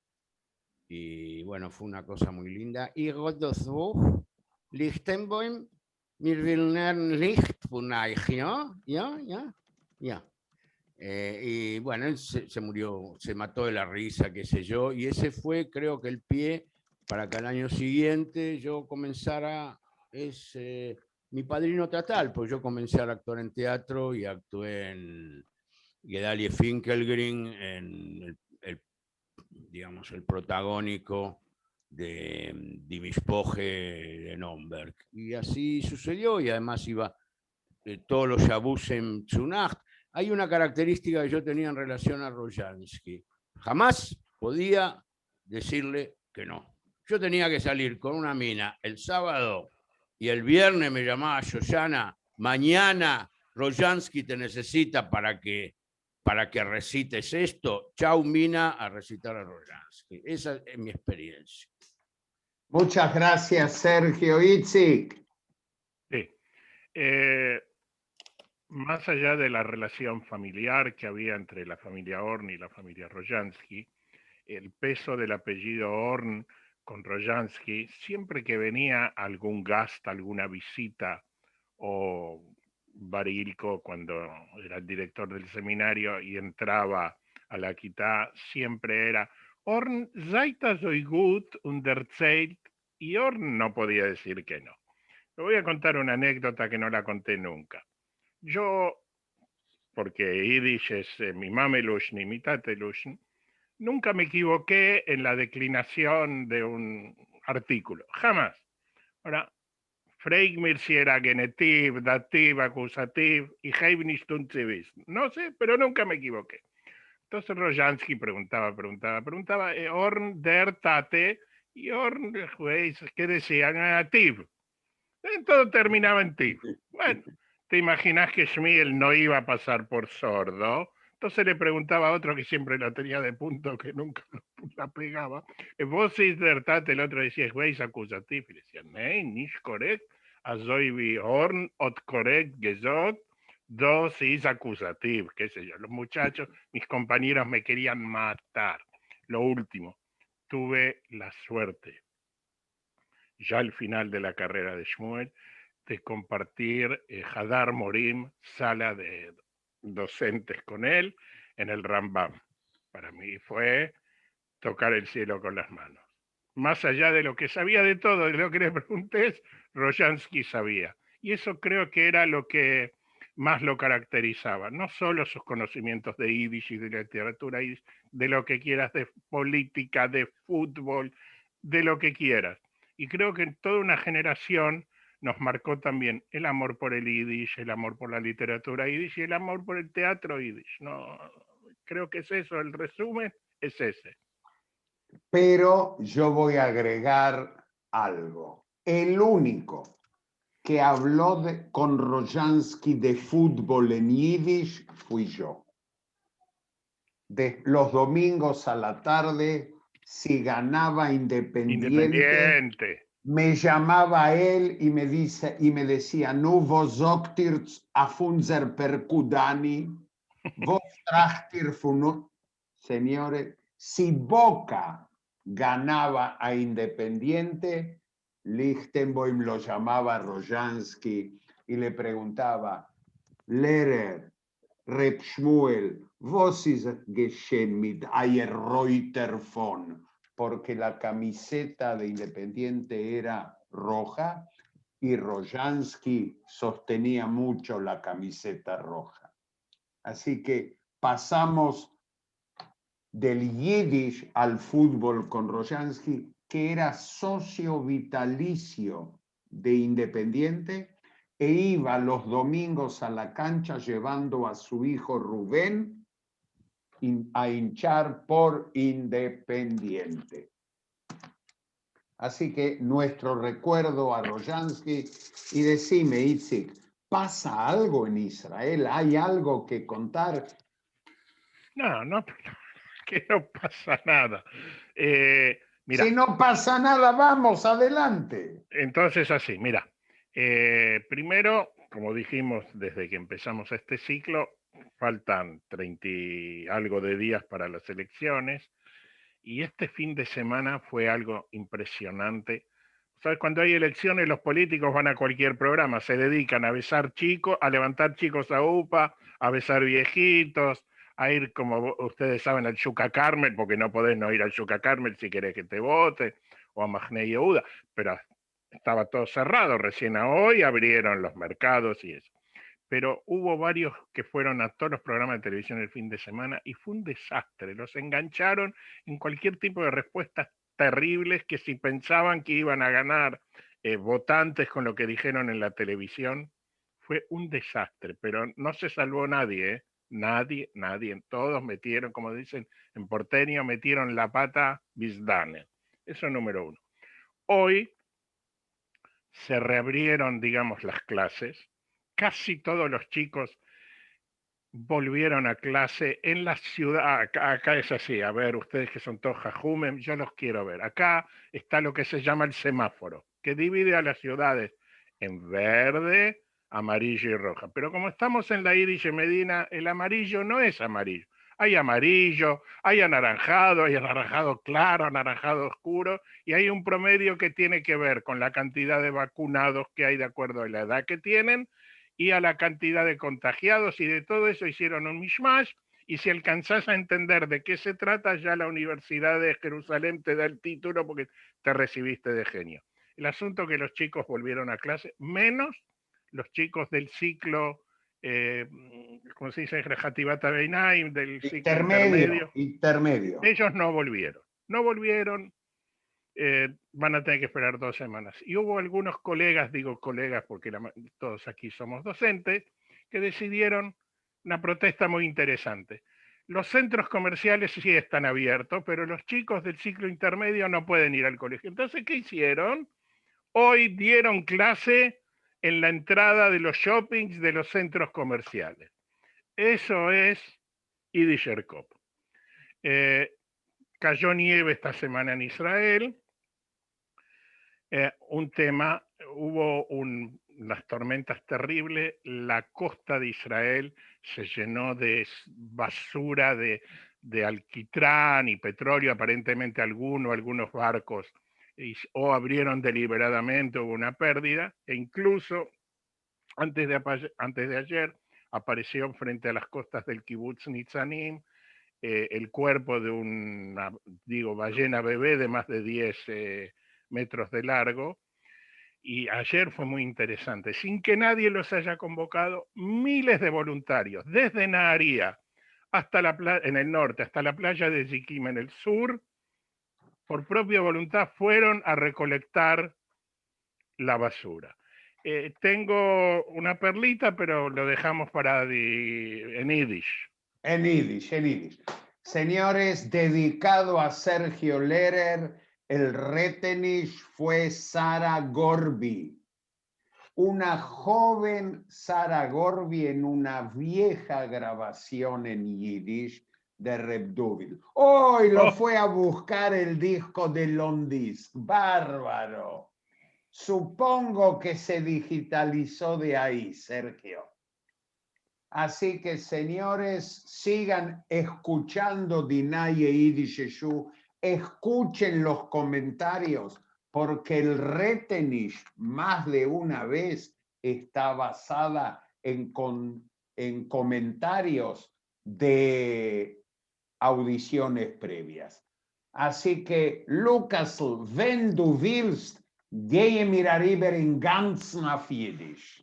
Y bueno, fue una cosa muy linda. Y Godosbuch, Lichtenboim, mir will lernen Licht von euch, ¿no? Ya. Y bueno, él se murió, se mató de la risa, qué sé yo, y ese fue, creo que el pie para que al año siguiente yo comenzara, mi padrino teatral, pues yo comencé a actuar en teatro y actué en Gedalia Finkelgrin, en digamos, el protagónico de Die Mishpoche de Nürnberg. Y así sucedió, y además iba todos los Shabbos en Tzunacht. Hay una característica que yo tenía en relación a Rojansky. Jamás podía decirle que no. Yo tenía que salir con una mina el sábado y el viernes me llamaba Shoshana, mañana Rojansky te necesita para que recites esto. Chau, mina, a recitar a Rojansky. Esa es mi experiencia. Muchas gracias, Sergio. Itzik. Sí. Más allá de la relación familiar que había entre la familia Horn y la familia Rojansky, el peso del apellido Horn con Rojansky, siempre que venía algún gasto, alguna visita, o Barilko, cuando era el director del seminario y entraba a la quitá, siempre era Horn, seid so gut und erzählt, y Horn no podía decir que no. Le voy a contar una anécdota que no la conté nunca. Yo, porque Yiddish es mi Mamelushn y mi Tatelushn, nunca me equivoqué en la declinación de un artículo, jamás. Ahora, frag mir si era genitiv, dativ, acusativ y heibnish tunzivis. No sé, pero nunca me equivoqué. Entonces Rojansky preguntaba, Orn der Tate, y Orn, ¿qué decían? Tiv. Todo terminaba en Tiv. Bueno, ¿te imaginas que Schmiel no iba a pasar por sordo? Entonces le preguntaba a otro que siempre la tenía de punto, que nunca la pegaba. Vos ist der Tate, el otro decía, es acusativo. Y decía, nein, nicht korrekt. Also wie Horn ot korrekt gesagt, dos is acusativo, qué sé yo. Los muchachos, mis compañeros me querían matar. Lo último, tuve la suerte, ya al final de la carrera de Shmuel, de compartir Hadar Morim, sala de docentes con él, en el Rambam. Para mí fue tocar el cielo con las manos. Más allá de lo que sabía de todo, de lo que le pregunté, Rojansky sabía. Y eso creo que era lo que más lo caracterizaba. No solo sus conocimientos de Yiddish y de literatura Yiddish, de lo que quieras, de política, de fútbol, de lo que quieras. Y creo que en toda una generación nos marcó también el amor por el Yiddish, el amor por la literatura Yiddish y el amor por el teatro Yiddish. No, creo que es eso, el resumen es ese. Pero yo voy a agregar algo. El único que habló con Rojansky de fútbol en Yiddish fui yo. De los domingos a la tarde, si ganaba Independiente, me llamaba a él y me decía, "Nu vos zogtir a unser Perkudani, vos trachtir funu." Señores, si Boca ganaba a Independiente, Lichtenboim lo llamaba a Rojansky y le preguntaba, Lehrer, Reb Shmuel, was ist geschehen mit Eier Reuter von? Porque la camiseta de Independiente era roja y Rojansky sostenía mucho la camiseta roja. Así que pasamos del Yiddish al fútbol con Rojansky, que era socio vitalicio de Independiente e iba los domingos a la cancha llevando a su hijo Rubén a hinchar por Independiente. Así que nuestro recuerdo a Rojansky. Y decime, Itzik, ¿pasa algo en Israel? ¿Hay algo que contar? No, que no pasa nada. Mira, si no pasa nada, vamos, adelante. Entonces así, mira, primero, como dijimos desde que empezamos este ciclo, faltan 30 y algo de días para las elecciones, y este fin de semana fue algo impresionante. ¿Sabes? Cuando hay elecciones, los políticos van a cualquier programa, se dedican a besar chicos, a levantar chicos a UPA, a besar viejitos, a ir, como ustedes saben, al Yucca Carmel, porque no podés no ir al Yucca Carmel si querés que te vote, o a Mahne Yehuda, pero estaba todo cerrado, recién a hoy abrieron los mercados y eso. Pero hubo varios que fueron a todos los programas de televisión el fin de semana y fue un desastre. Los engancharon en cualquier tipo de respuestas terribles que si pensaban que iban a ganar votantes con lo que dijeron en la televisión, fue un desastre. Pero no se salvó nadie, Nadie. Todos metieron, como dicen en porteño, metieron la pata bizdane. Eso número uno. Hoy se reabrieron, digamos, las clases. Casi todos los chicos volvieron a clase en la ciudad. Acá es así, a ver, ustedes que son todos jajumem, yo los quiero ver. Acá está lo que se llama el semáforo, que divide a las ciudades en verde, amarillo y roja. Pero como estamos en la Yiddish Medina, el amarillo no es amarillo. Hay amarillo, hay anaranjado claro, anaranjado oscuro, y hay un promedio que tiene que ver con la cantidad de vacunados que hay de acuerdo a la edad que tienen y a la cantidad de contagiados, y de todo eso hicieron un mishmash, y si alcanzás a entender de qué se trata, ya la Universidad de Jerusalén te da el título porque te recibiste de genio. El asunto es que los chicos volvieron a clase, menos los chicos del ciclo, ¿cómo se dice? Rejativata Beinaim, del ciclo intermedio. Ellos no volvieron. Van a tener que esperar 2 semanas. Y hubo algunos colegas, digo colegas porque todos aquí somos docentes, que decidieron una protesta muy interesante. Los centros comerciales sí están abiertos, pero los chicos del ciclo intermedio no pueden ir al colegio. Entonces, ¿qué hicieron? Hoy dieron clase en la entrada de los shoppings de los centros comerciales. Eso es Yiddish Cop. Cayó nieve esta semana en Israel. Un tema, hubo las tormentas terribles, la costa de Israel se llenó de basura, de alquitrán y petróleo, aparentemente algunos barcos o abrieron deliberadamente, hubo una pérdida, e incluso antes de ayer apareció frente a las costas del kibutz Nitzanim el cuerpo de una, ballena bebé de más de 10 metros de largo. Y ayer fue muy interesante, sin que nadie los haya convocado, miles de voluntarios, desde Naharía hasta en el norte, hasta la playa de Yiquim en el sur, por propia voluntad fueron a recolectar la basura. Tengo una perlita, pero lo dejamos en Yiddish. En Yiddish. Señores, dedicado a Sergio Lehrer, el retenish fue Sara Gorby, una joven Sara Gorby en una vieja grabación en Yiddish de Reb Duvil. Hoy lo fue a buscar el disco de Londisc, bárbaro. Supongo que se digitalizó de ahí, Sergio. Así que, señores, sigan escuchando Dinaye Yiddish Yeshu. Escuchen los comentarios, porque el retenish más de una vez está basada en comentarios de audiciones previas. Así que, Lucas, wenn du willst, gehe mir arriba in ganzen auf Yiddish.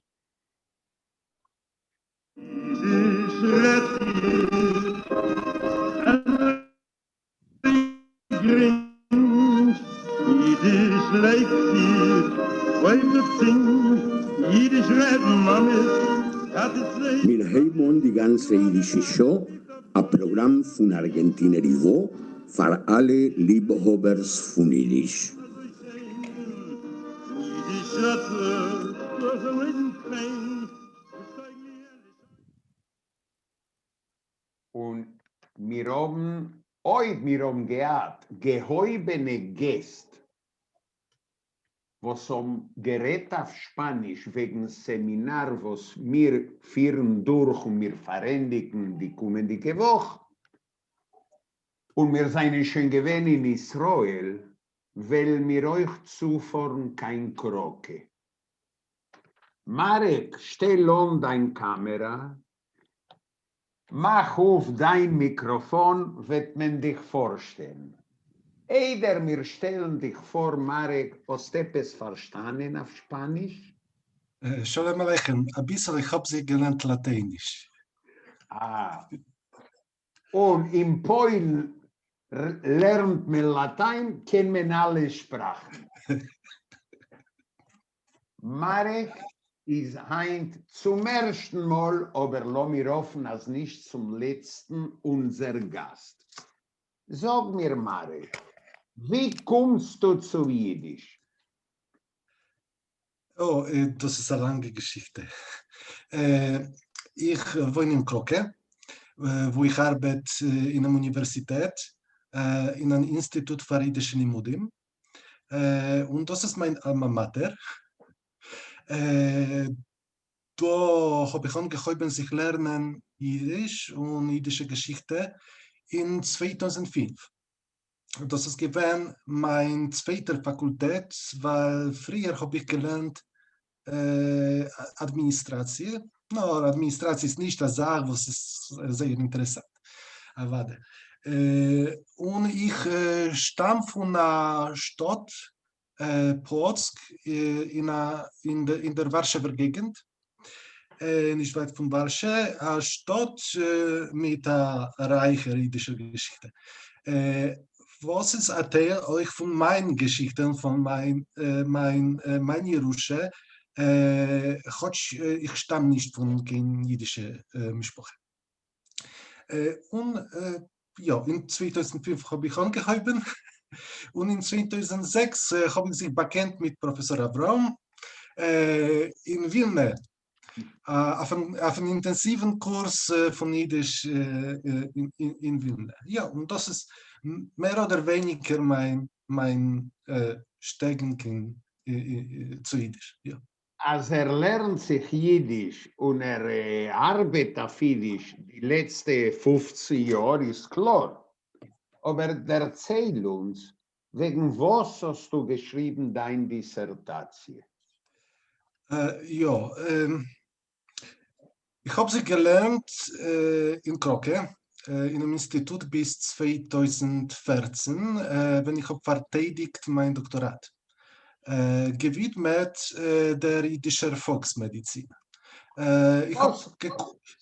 Wir haben die ganze Jiddische Show, ein Programm von Argentinier Ivo, für alle Liebhabers von Yiddish. Und wir haben gehabt, gehäubene Gäste, was gerät auf Spanisch wegen Seminar, was wir führen durch und wir verändigen die kommende Woche. Und wir sind schon gewesen in Israel, weil wir euch zufahren kein Kroke. Marek, stell on deine Kamera, mach auf dein Mikrofon, wird man dich vorstellen. Eider, wir stellen dich vor, Marek, hast du etwas verstanden auf Spanisch? Shalom Aleichem, ein bisschen, ich habe sie gelernt Lateinisch. Und in Polen lernt man Latein, kennt man alle Sprachen. Marek ist heint zum ersten Mal, aber lass mir hoffen, als nicht zum letzten, unser Gast. Sag mir, Marek, wie kommst du zu Jiddisch? Oh, das ist eine lange Geschichte. Ich wohne in Kroke, wo ich arbeite in einer Universität, in einem Institut für Jiddische Limudim. Und das ist mein Alma Mater. Da habe ich angefangen, sich lernen Jiddisch und jiddische Geschichte in 2005. Das ist gewesen meine zweite Fakultät, weil früher habe ich gelernt Administration. No, Administration ist nicht das Sache, was ist sehr interessant. Aber und ich stamme von einer Stadt, Płock, in der Warschauer Gegend, nicht weit von Warschau, eine Stadt mit einer reichen jiddischen Geschichte. Was ist ein Teil euch von meinen Geschichten, von mein Jerusche? Ich stamme nicht von keiner jiddischen Sprache. Ja, in 2005 habe ich angeheuben und in 2006 habe ich sich bekannt mit Professor Avram in Wilna auf einen intensiven Kurs von Jiddisch in Wilna. Ja, und das ist mehr oder weniger mein Stegen zu Jiddisch. Ja. Als lernt sich Jiddisch und arbeitet auf Jiddisch die letzten 50 Jahre, ist klar. Aber erzähl uns, wegen was hast du geschrieben, deine Dissertation? Ja, ich habe sie gelernt in Kroke, in einem Institut bis 2014, wenn ich habe verteidigt mein Doktorat. Gewidmet der jiddischer Volksmedizin. Was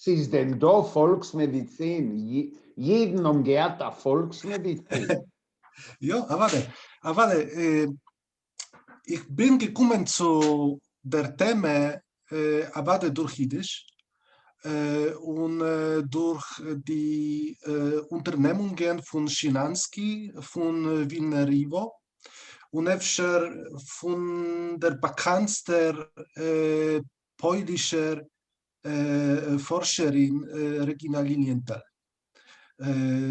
ist denn da Volksmedizin? Jeden umgeht der Volksmedizin. Ja, aber ich bin gekommen zu der Thema durch Jiddisch und durch die Unternehmungen von Szymanski, von Wilna Rivo und öfter von der bekannten polnischen Forscherin Regina Lilienthal.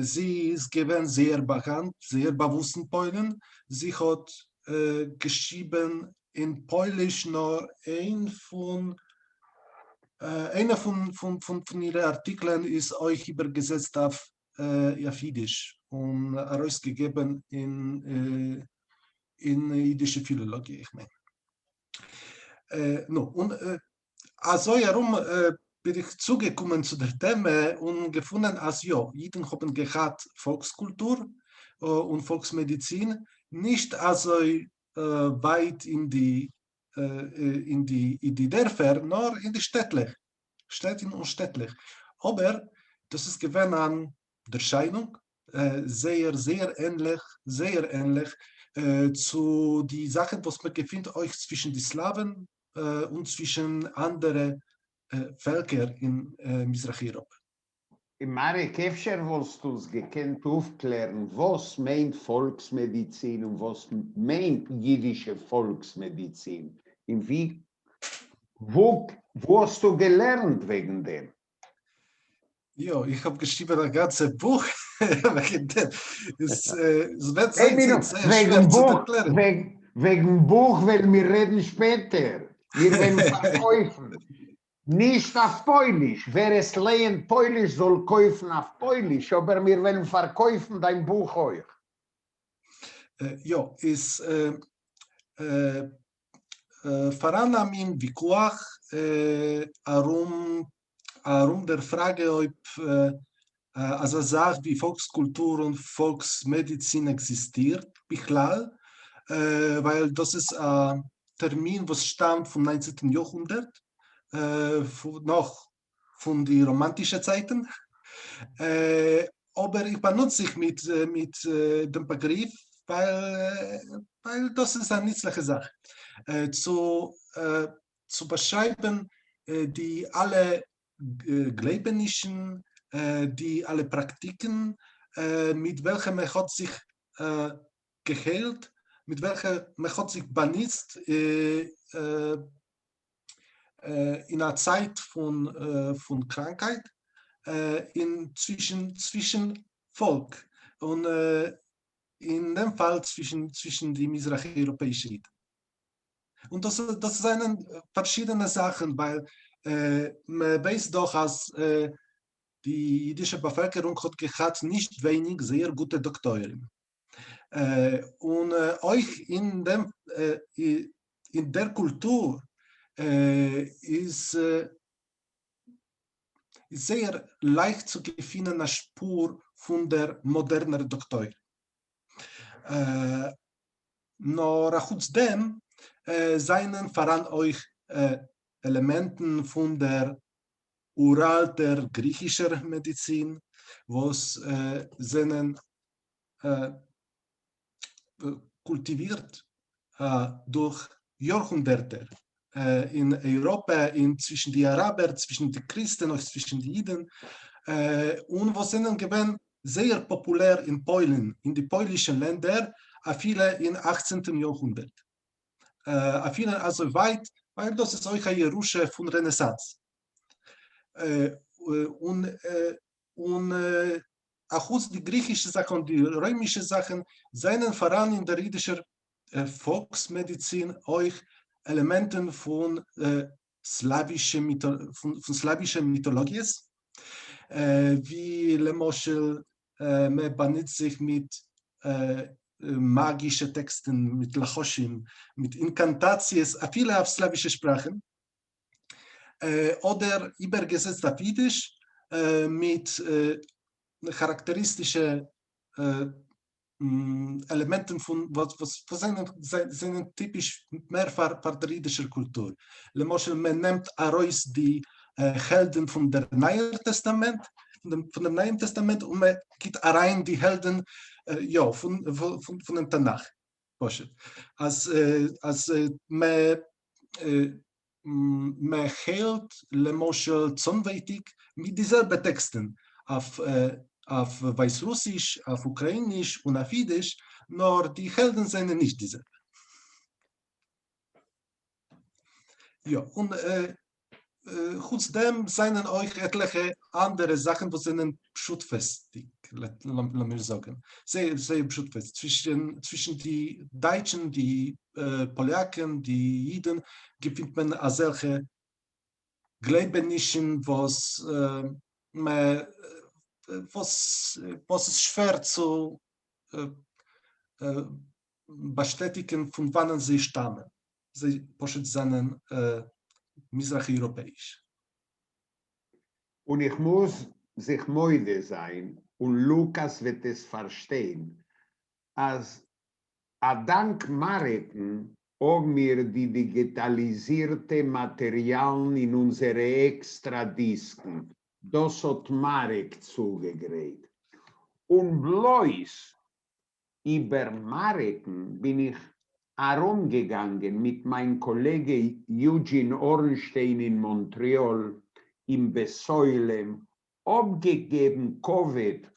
Sie ist gewesen sehr bekannt, sehr bewusst in Polen. Sie hat geschrieben in Polnisch nur einer von ihren Artikeln ist euch übergesetzt auf Jiddisch und herausgegeben in jiddische Philologie, ich meine. Also herum bin ich zugekommen zu der Thema und gefunden, als ja, Jiden haben gehabt Volkskultur und Volksmedizin, nicht also weit in die Dörfer, nur in die Städte und städtlich. Aber das ist gewesen an der Erscheinung sehr ähnlich zu die Sachen, was man findet euch zwischen die Slawen und zwischen anderen Völkern in Mizrach-Europa. Marek, Efscher willst du es gekannt aufklären, was meint Volksmedizin und was meint jiddische Volksmedizin? Wo hast du gelernt wegen dem? Ja, ich habe geschrieben ein ganzes Buch wegen dem. Es wird wegen Buch, weil wir reden später. Wir werden verkaufen. Nicht auf Polnisch. Wer es lernt Polnisch, soll kaufen auf Polnisch, aber wir werden verkaufen dein Buch euch. Ja, ist voran am in Wikuach der Frage, ob also sagt, wie Volkskultur und Volksmedizin existiert, Bichlal, weil das ist ein Termin, was stammt vom 19. Jahrhundert, noch von den romantischen Zeiten. Aber ich benutze ich mit dem Begriff, weil das ist eine nützliche Sache. Zu beschreiben, die alle Gleibenischen, die alle Praktiken, mit welchen man hat sich geheilt, mit welchen man hat sich benutzt in einer Zeit von Krankheit zwischen Volk und in dem Fall zwischen die mizrachi-europäischen Jiden. Und das sind verschiedene Sachen, weil man weiß doch, dass die jiddische Bevölkerung hat gehabt nicht wenig sehr gute Doktoren. Und euch in der Kultur ist sehr leicht zu finden eine Spur von der modernen Doktor. Nur trotzdem seien voran euch Elementen von der uralter griechischer Medizin, was sind kultiviert durch Jahrhunderte in Europa, zwischen die Araber, zwischen die Christen und zwischen die Juden. und was sind gewesen sehr populär in Polen, in die polnischen Länder, viele im 18. Jahrhundert. Viele also weit, weil das ist auch eine Rusche von Renaissance. Auch die griechische Sachen und die römische Sachen seien vor allem in der jüdischen Volksmedizin auch Elementen von slawischer Mythologie, wie Lemoschel man benutzt sich mit magischen Texten, mit Lachoshim, mit Inkantaties, viele auf slawische Sprachen, oder übergesetzt auf Jiddisch mit charakteristischen Elementen von was sind typisch mehr für die jüdische Kultur. Man nimmt heraus die Helden von dem Neuen Testament, von dem Neuen Testament und man geht rein die Helden von dem Tanach. Als man hält Lemoschel Zonweitig mit dieselben Texten auf Weißrussisch, auf Ukrainisch und auf Jiddisch, nur die Helden sind nicht dieselben. Ja, und trotzdem sind auch etliche andere Sachen, die sind schutzfestig, lass mich sagen. Sehr, sehr schutzfest. Zwischen die Deutschen, die Polaken, die Jiden, gibt man solche Gleibenischen, was ist schwer zu bestätigen, von wann sie stammen. Sie sind Mizrachi-europäisch. Und ich muss sich müde sein, und Lukas wird es verstehen, als dank Mareken haben wir die digitalisierte Materialien in unsere Extradisken. Das hat Marek zugegräht. Und bloß über Mareken bin ich herumgegangen mit meinem Kollegen Eugene Ornstein in Montreal, im Besäulem, abgegeben Covid,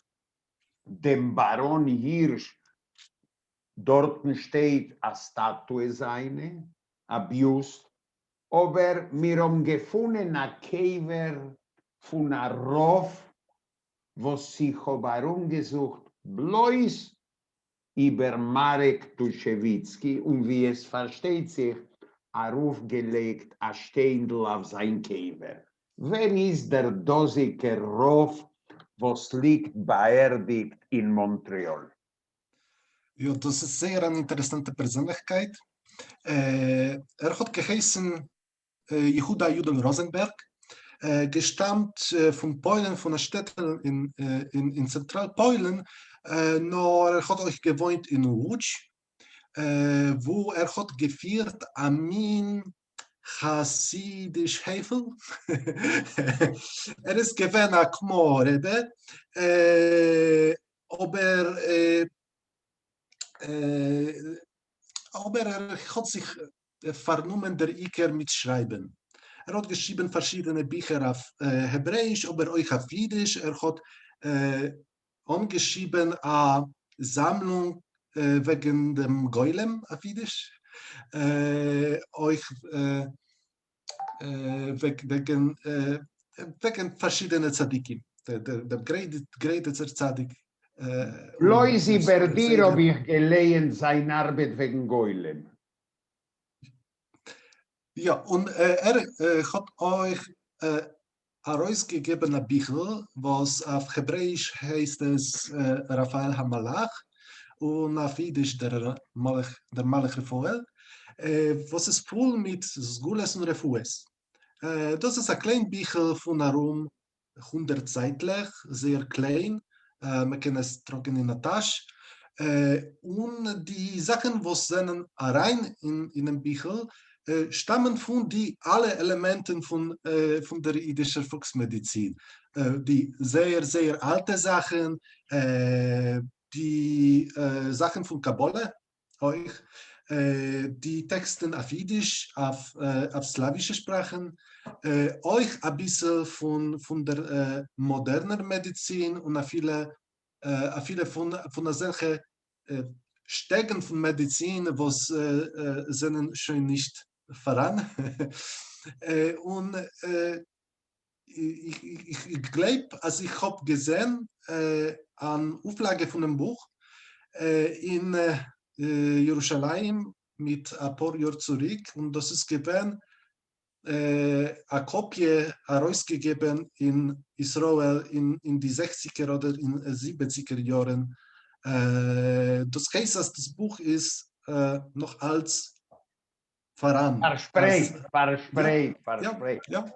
dem Baron Hirsch. Dort steht eine Statue seine, ein Bust, aber wir haben gefunden ein Käfer von einem Rauf, was sich herumgesucht, bloß über Marek Tuschewitski und wie es versteht sich, aufgelegt, ein Steindl auf sein Käfer. Wer ist der Dosiker Rauf, was liegt beerdigt in Montreal? Ja, das ist sehr eine interessante Persönlichkeit. Hat geheißen Yehuda Judel Rosenberg, gestammt von Polen, von der Stadt in Zentralpolen, nur hat auch gewohnt in Łódź, wo hat geführt Amin Hasidisch Heifel. Ist gewesen ein Kmorebe, aber hat sich vernommen der Iker mit Schreiben. Hat geschrieben verschiedene Bücher auf Hebräisch, aber auch auf Jiddisch. Hat umgeschrieben eine Sammlung wegen dem Goylem auf Jiddisch. Wegen verschiedenen Tzadikim. Der greite Tzadik. Bloß über dir habe ich gelesen, seine Arbeit wegen Goylem. Ja, und hat euch herausgegeben ein Buch, was auf Hebräisch heißt es Raphael HaMalach und auf Jiddisch der Malach Refuel, was ist voll mit Sgules und Refues. Das ist ein kleines Buch von herum 100 Seiten, sehr klein. Man kann es trocken in der Tasche. Und die Sachen, die sind rein in dem Bücher, stammen von alle Elementen von der jüdischen Volksmedizin. Die sehr, sehr alte Sachen, die Sachen von Kabbalah, euch die Texte auf Jiddisch, auf slawische Sprachen, euch ein bisschen von der modernen Medizin und a viele von solchen Stegen von Medizin, was sind schon nicht voran. Und ich glaube, also ich habe gesehen, eine Auflage von einem Buch in Jerusalem mit ein paar Jahren zurück, und das ist gewesen, eine Kopie herausgegeben in Israel in die 60er oder in 70er Jahren. Das heißt, dass das Buch ist noch als voran. Verspreit. Ja.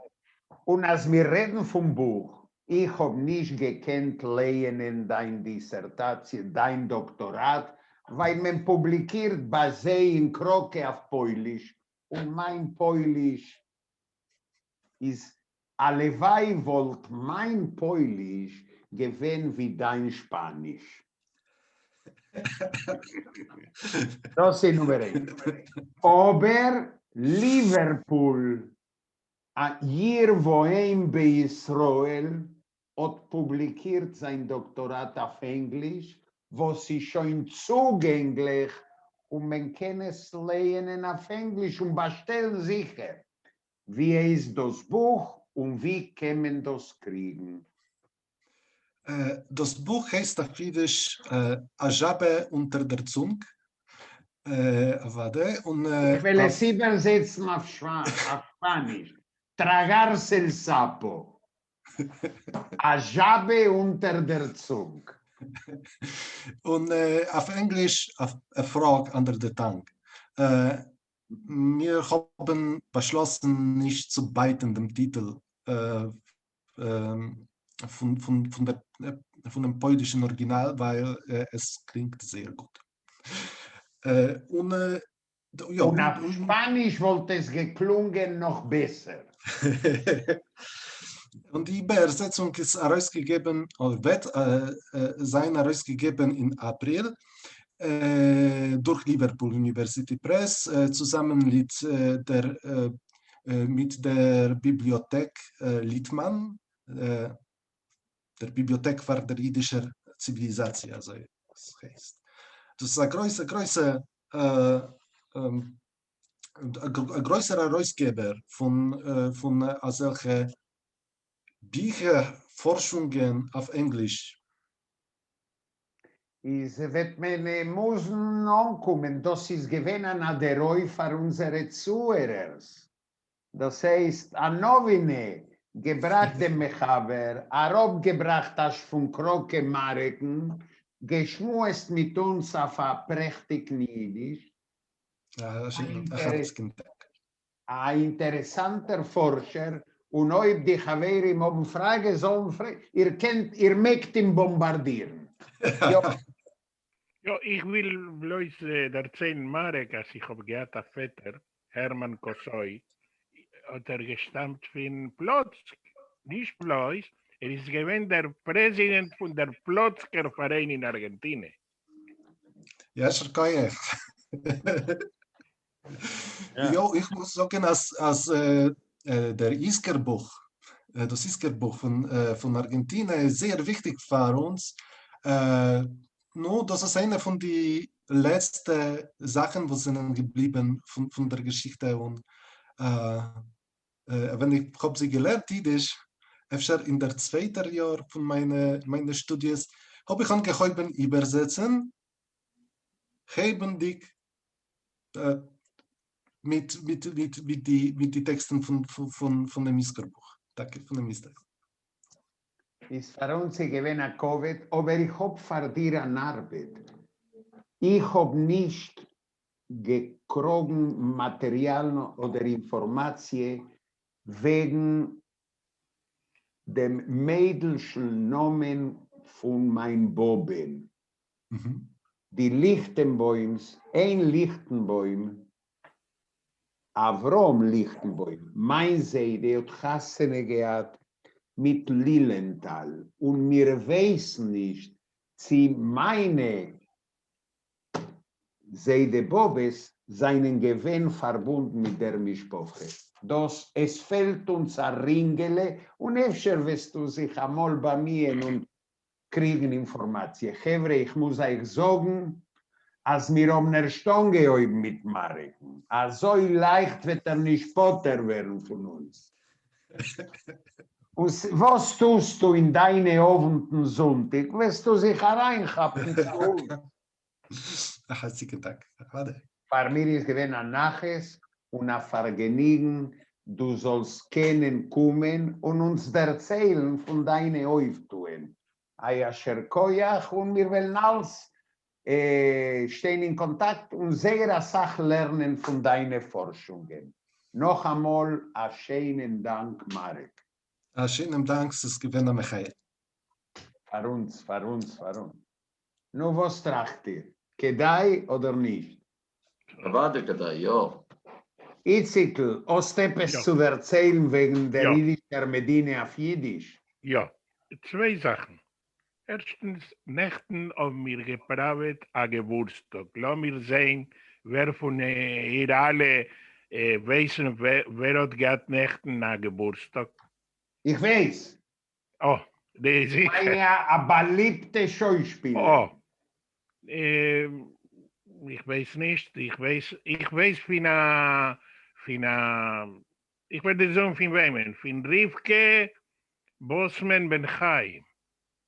Und als wir reden vom Buch, ich habe nicht gekannt lernen deine Dissertation, dein Doktorat, weil man publiziert Basé in Kroke auf Polisch, und mein Polisch ist, allewei wollt mein Polisch gewinn wie dein Spanisch. Das ist Nummer 1. Aber Liverpool, hier wohin bei Israel, hat publiziert sein Doktorat auf Englisch, wo sie schon zugänglich, und man kann es lernen auf Englisch und bestellen sicher. Wie ist das Buch und wie kann man das kriegen? Das Buch heißt auf Jiddisch Ajabe unter der Zunge. Und, ich will es übersetzen auf Spanisch. Tragarse el sapo. Ajabe unter der Zunge. Und auf Englisch a frog under the tongue. Wir haben beschlossen, nicht zu beiten dem Titel von dem polnischen Original, weil es klingt sehr gut. Und auf Spanisch wollte es geklungen noch besser. Und die Übersetzung ist herausgegeben, oder wird sein herausgegeben in April durch Liverpool University Press zusammen mit der Bibliothek Littmann, der Bibliothek für der jüdischen Zivilisation, also das heißt. Das ist ein größerer Herausgeber von solchen Bücher, Forschungen auf Englisch. Es wird man muss ankommen, das ist gewinnen an der Reu für unsere Zuhörer. Das heißt, an Novine gebracht dem Mechaber, gebracht das von Kroke Marken, geschmust mit uns auf ein prächtigen Jiddisch. Ein interessanter Forscher, und ob die Chaverim haben Frage, ihr mögt ihn bombardieren. Ja, ich will bloß erzählen, Marek, als ich habe gehabt, der Vetter, Hermann Kosoi, hat gestammt von Plotzk, nicht bloß, ist gewesen der Präsident von der Plotzker Verein in Argentinien. Ja, schon geil. Ja, ich muss sagen, als der Iskerbuch, das Iskerbuch von Argentinien ist sehr wichtig für uns. Nur, das ist eine von den letzten Sachen, die sind geblieben von der Geschichte. Und wenn ich habe sie gelernt, Jiddisch, in der zweiten Jahr von meiner Studien, habe ich angefangen übersetzen, hebendig mit den Texten von dem Iskerbuch. Danke, von dem Iskerbuch. Ist für uns gewesen Covid, aber ich habe für dir eine Arbeit. Ich habe nicht gekriegt Material oder Informationen wegen dem mädelschen Namen von meinem Boben. Die Lichtenbäums, ein Lichtenbäum, Avrom Lichtenbäum, mein Seide hat Chassene gehabt mit Lilienthal. Und wir wissen nicht, sie meine Seide Bobes seinen Gewinn verbunden mit der Mischpoche. Es fällt uns ein Ringele und öfter wirst du sich einmal bei mir und kriegen Informationen. Chevre, ich muss euch sagen, als wir um eine Stunde heute mitmachen, so leicht wird nicht Potter werden von uns. Und was tust du in deine Abenden Sonntag? Wirst du sich hereinhaben? Herzlichen Dank. Warte. Für mich ist gewesen ein Naches und ein Vergnügen. Du sollst kennen, kommen und uns erzählen von deinen Auftun. Aya Scherkoyach und wir wollen alles stehen in Kontakt und sehr Sache lernen von deinen Forschungen. Noch einmal einen schönen Dank, Marek. Schönen Dank, es gewinnt Michael. Für uns. Nur was tracht ihr? Kedai oder nicht? Warte, Kedai, ja. Itzikl, hast du etwas zu erzählen wegen der jüdischen Medina auf Jiddisch? Ja, 2 Sachen. Erstens, Nächten auf mir gepravet a Geburtstag. Lass mir sehen, wer von ihr alle wissen, wer hat gehabt Nächten a Geburtstag. Ich weiß. Oh, das ist sicher. Eine beliebte Schauspieler. Oh, ich weiß nicht. Ich weiß ich werde sagen, von wem? Von Rivke Bosman Ben Chaim.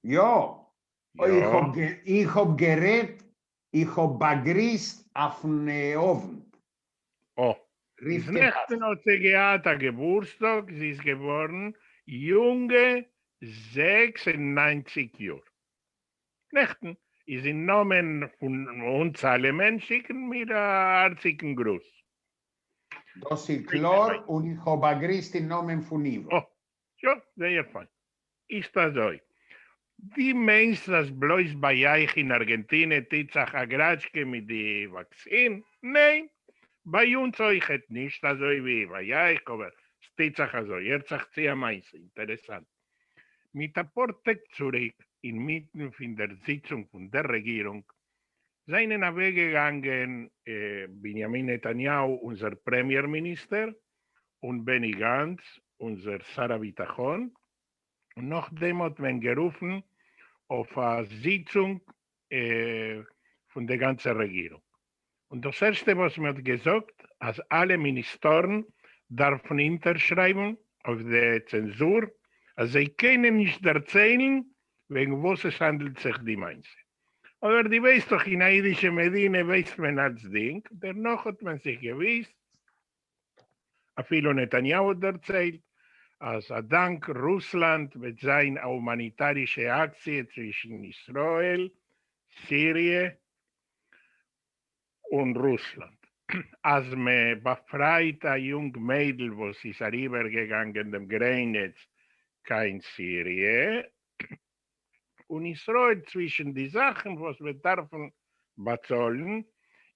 Ja. Ich hab gerät, ich hab begrüßt auf den Abend. Oh, ist Nächten hat sie gehabt, ein Geburtstag, sie ist geworden, junge 96 Jahre. Nächten ist im Namen von uns alle Menschen, schicken mir einen herzlichen Gruß. Das ist klar und ich hab begrüßt im Namen von Ivo. Oh, ja, sehr fein. Ist das so? Wie meinst du das bloß bei euch in Argentinien, Titzach Agratschke mit dem Vakzin? Nein, bei uns euch nicht so wie bei euch, aber Titzach so. Jetzt sagt sie am meisten, interessant. Mit der Portek zurück, inmitten von der Sitzung von der Regierung, seien weggegangen Benjamin Netanyahu, unser Premierminister, und Benny Gantz, unser Sara Bitachon. Und nachdem hat man gerufen auf eine Sitzung von der ganzen Regierung. Und das Erste, was man hat gesagt, als alle Ministerien dürfen unterschreiben auf die Zensur, also sie können nicht erzählen, wegen was es handelt sich die Mainze. Aber die weiß doch, in der jüdischen Medina weiß man als Ding. Danach hat man sich gewiss, viele Netanyahu hat erzählt, als dank Russland mit seiner humanitarischen Aktion zwischen Israel, Syrien und Russland. Als man befreit ein junges Mädel, wo sie ist rübergegangen, dem Grenetz, kein Syrien, und Israel zwischen die Sachen, was wir dürfen bezahlen,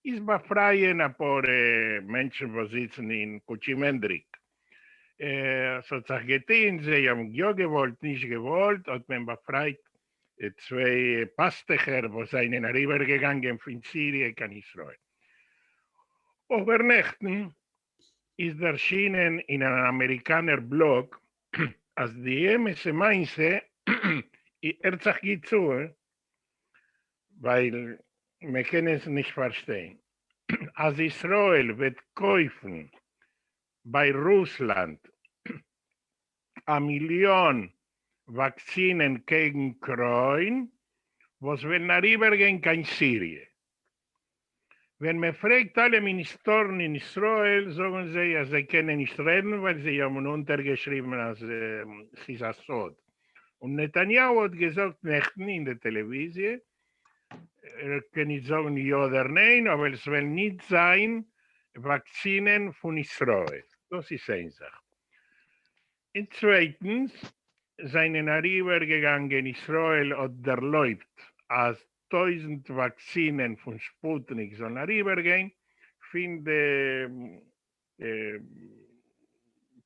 ist befreien ein paar Menschen, die sitzen in Kuchimendrik. So hat getan, sie haben ja gewollt, nicht gewollt, hat man befreit 2 Pastecher, die sind rübergegangen von Syrien in Israel. Over Nächten ist erschienen in einem amerikaner Blog, als die MS Mainze, sagt geht zu, weil wir können es nicht verstehen. Als Israel wird kaufen bei Russland 1 Million Vakzinen gegen Kreun, was wir rübergehen kann Syrien. Wenn man fragt alle Ministerien in Israel, sagen sie, ja, sie können nicht reden, weil sie haben untergeschrieben, als es ist Assad. Und Netanyahu hat gesagt, Nächten in der Television, kann ich sagen ja oder nein, aber es will nicht sein, Vakzinen von Israel. Das ist eine Sache. Und zweitens, seien rübergegangen, Israel hat erlaubt, als 1000 Vakzinen von Sputnik sollen rübergehen, finde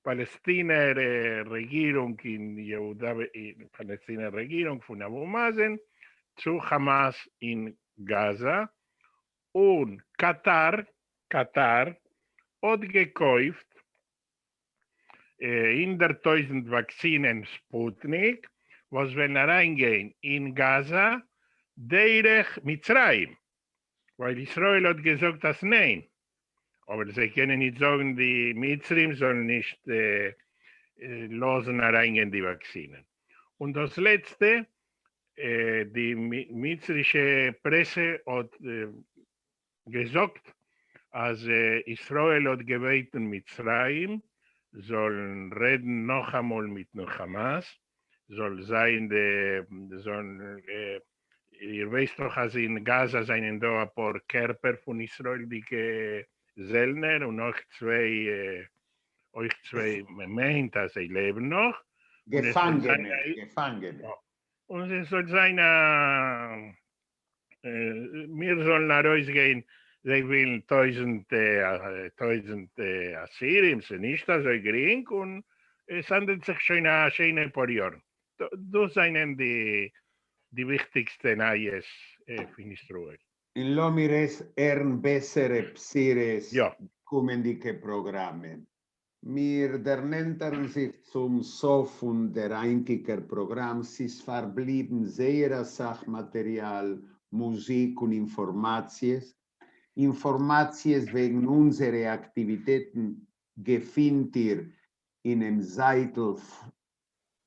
Palästina Regierung in Palästina Regierung von Abu Mazen zu Hamas in Gaza und Katar hat gekauft 100.000 Vakzinen Sputnik, was werden reingehen in Gaza, derech Mitzrayim. Weil Israel hat gesagt, dass nein. Aber sie können nicht sagen, die Mitzrim sollen nicht losen reingehen, die Vakzinen. Und das Letzte, die mitzrische Presse hat gesagt, als Israel hat gebeten Mitzrayim, sollen reden noch einmal mit Hamas, soll sein, ihr wisst doch, dass in Gaza seien da ein paar Körper von Israel, die Zellner und euch zwei meint, dass sie leben noch. Gefangene. Und es soll sein, wir sollen rausgehen, sie will 1000 Assyrier, sie nicht so gering, und es handelt sich schon ein schönes paar Jahre. Das sind die wichtigsten Neues für Israel. In Lomires bessere Psires kommendike Programme. Mir nennten sich zum Sof und der einziger Programm, sie ist verblieben sehr Sachmaterial, Musik und Informations. Informations wegen unserer Aktivitäten gefindet ihr in einem Seitel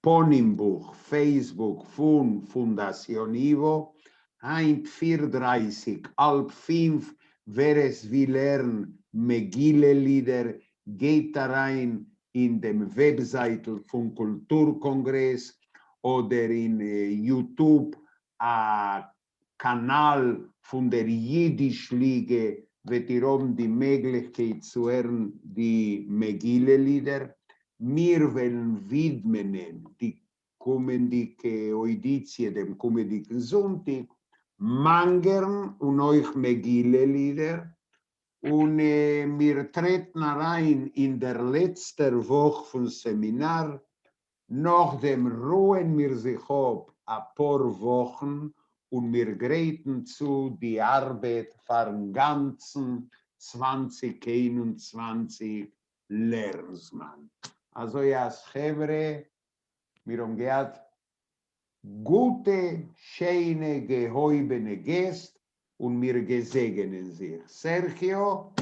Ponimbuch, Facebook von Fundación Ivo, 1:34, 4:30, wer es will lernen, Megille-Lieder, geht da rein in dem Webseite vom Kulturkongress oder in YouTube, ein Kanal von der Jiddisch-Liga, wird ihr oben die Möglichkeit zu hören, die Megille-Lieder. Wir wollen widmen die kommende Auditie, dem kommenden Sonntag, Mangern und euch Megille-Lieder. Und wir treten rein in der letzten Woche vom Seminar. Nachdem ruhen wir sich ab ein paar Wochen und wir greifen zu die Arbeit für den ganzen 2021 Lehrsmann. Also ja, Chevre, wir haben gehabt gute, schöne, gehäubene Gäste und wir gesegnen sich. Sergio,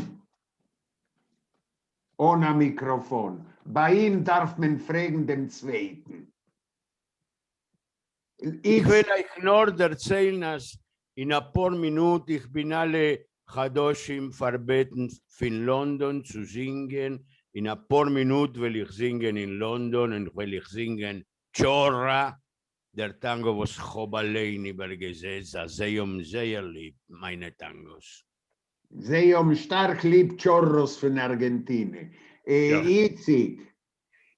ohne Mikrofon. Bei ihm darf man fragen dem Zweiten. Ich will euch nur erzählen, dass in ein paar Minuten ich bin alle Chadoshim verbeten, in London zu singen. In ein paar Minuten will ich singen in London und will ich singen Chorra, der Tango, was Chobalein übergesetzt, sehr lieb, meine Tangos. Sehr stark lieb Chorros von Argentinien. Itzig.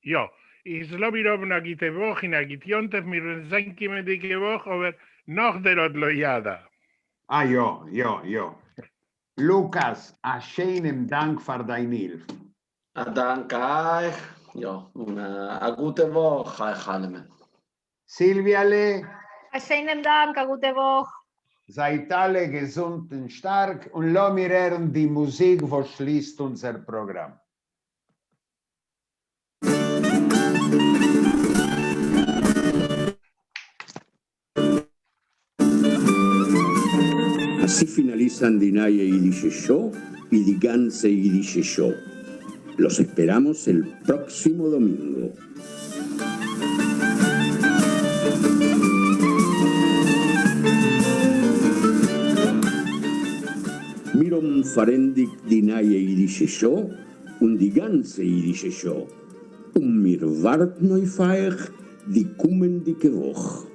Ja, ich glaube, wir haben eine gute Woche, eine gute Jontef, wir sind immer die Woche, aber noch der Odloyada. Ah, ja. Lukas, a schönen Dank für deine Hilfe. Danke euch. Ja, eine gute Woche, alle. Silviale. Schönen Dank, eine gute Woche. Seid alle gesund und stark und lassen wir hören die Musik, die schließt unser Programm. Así finalizan Dinaya Yiddish Show y Die ganze Yiddish Show. Los esperamos el próximo domingo. Mirom Farendik Dinaya Yiddish Show und Die ganze Yiddish Show. Und mir warten euch die kommende Woche.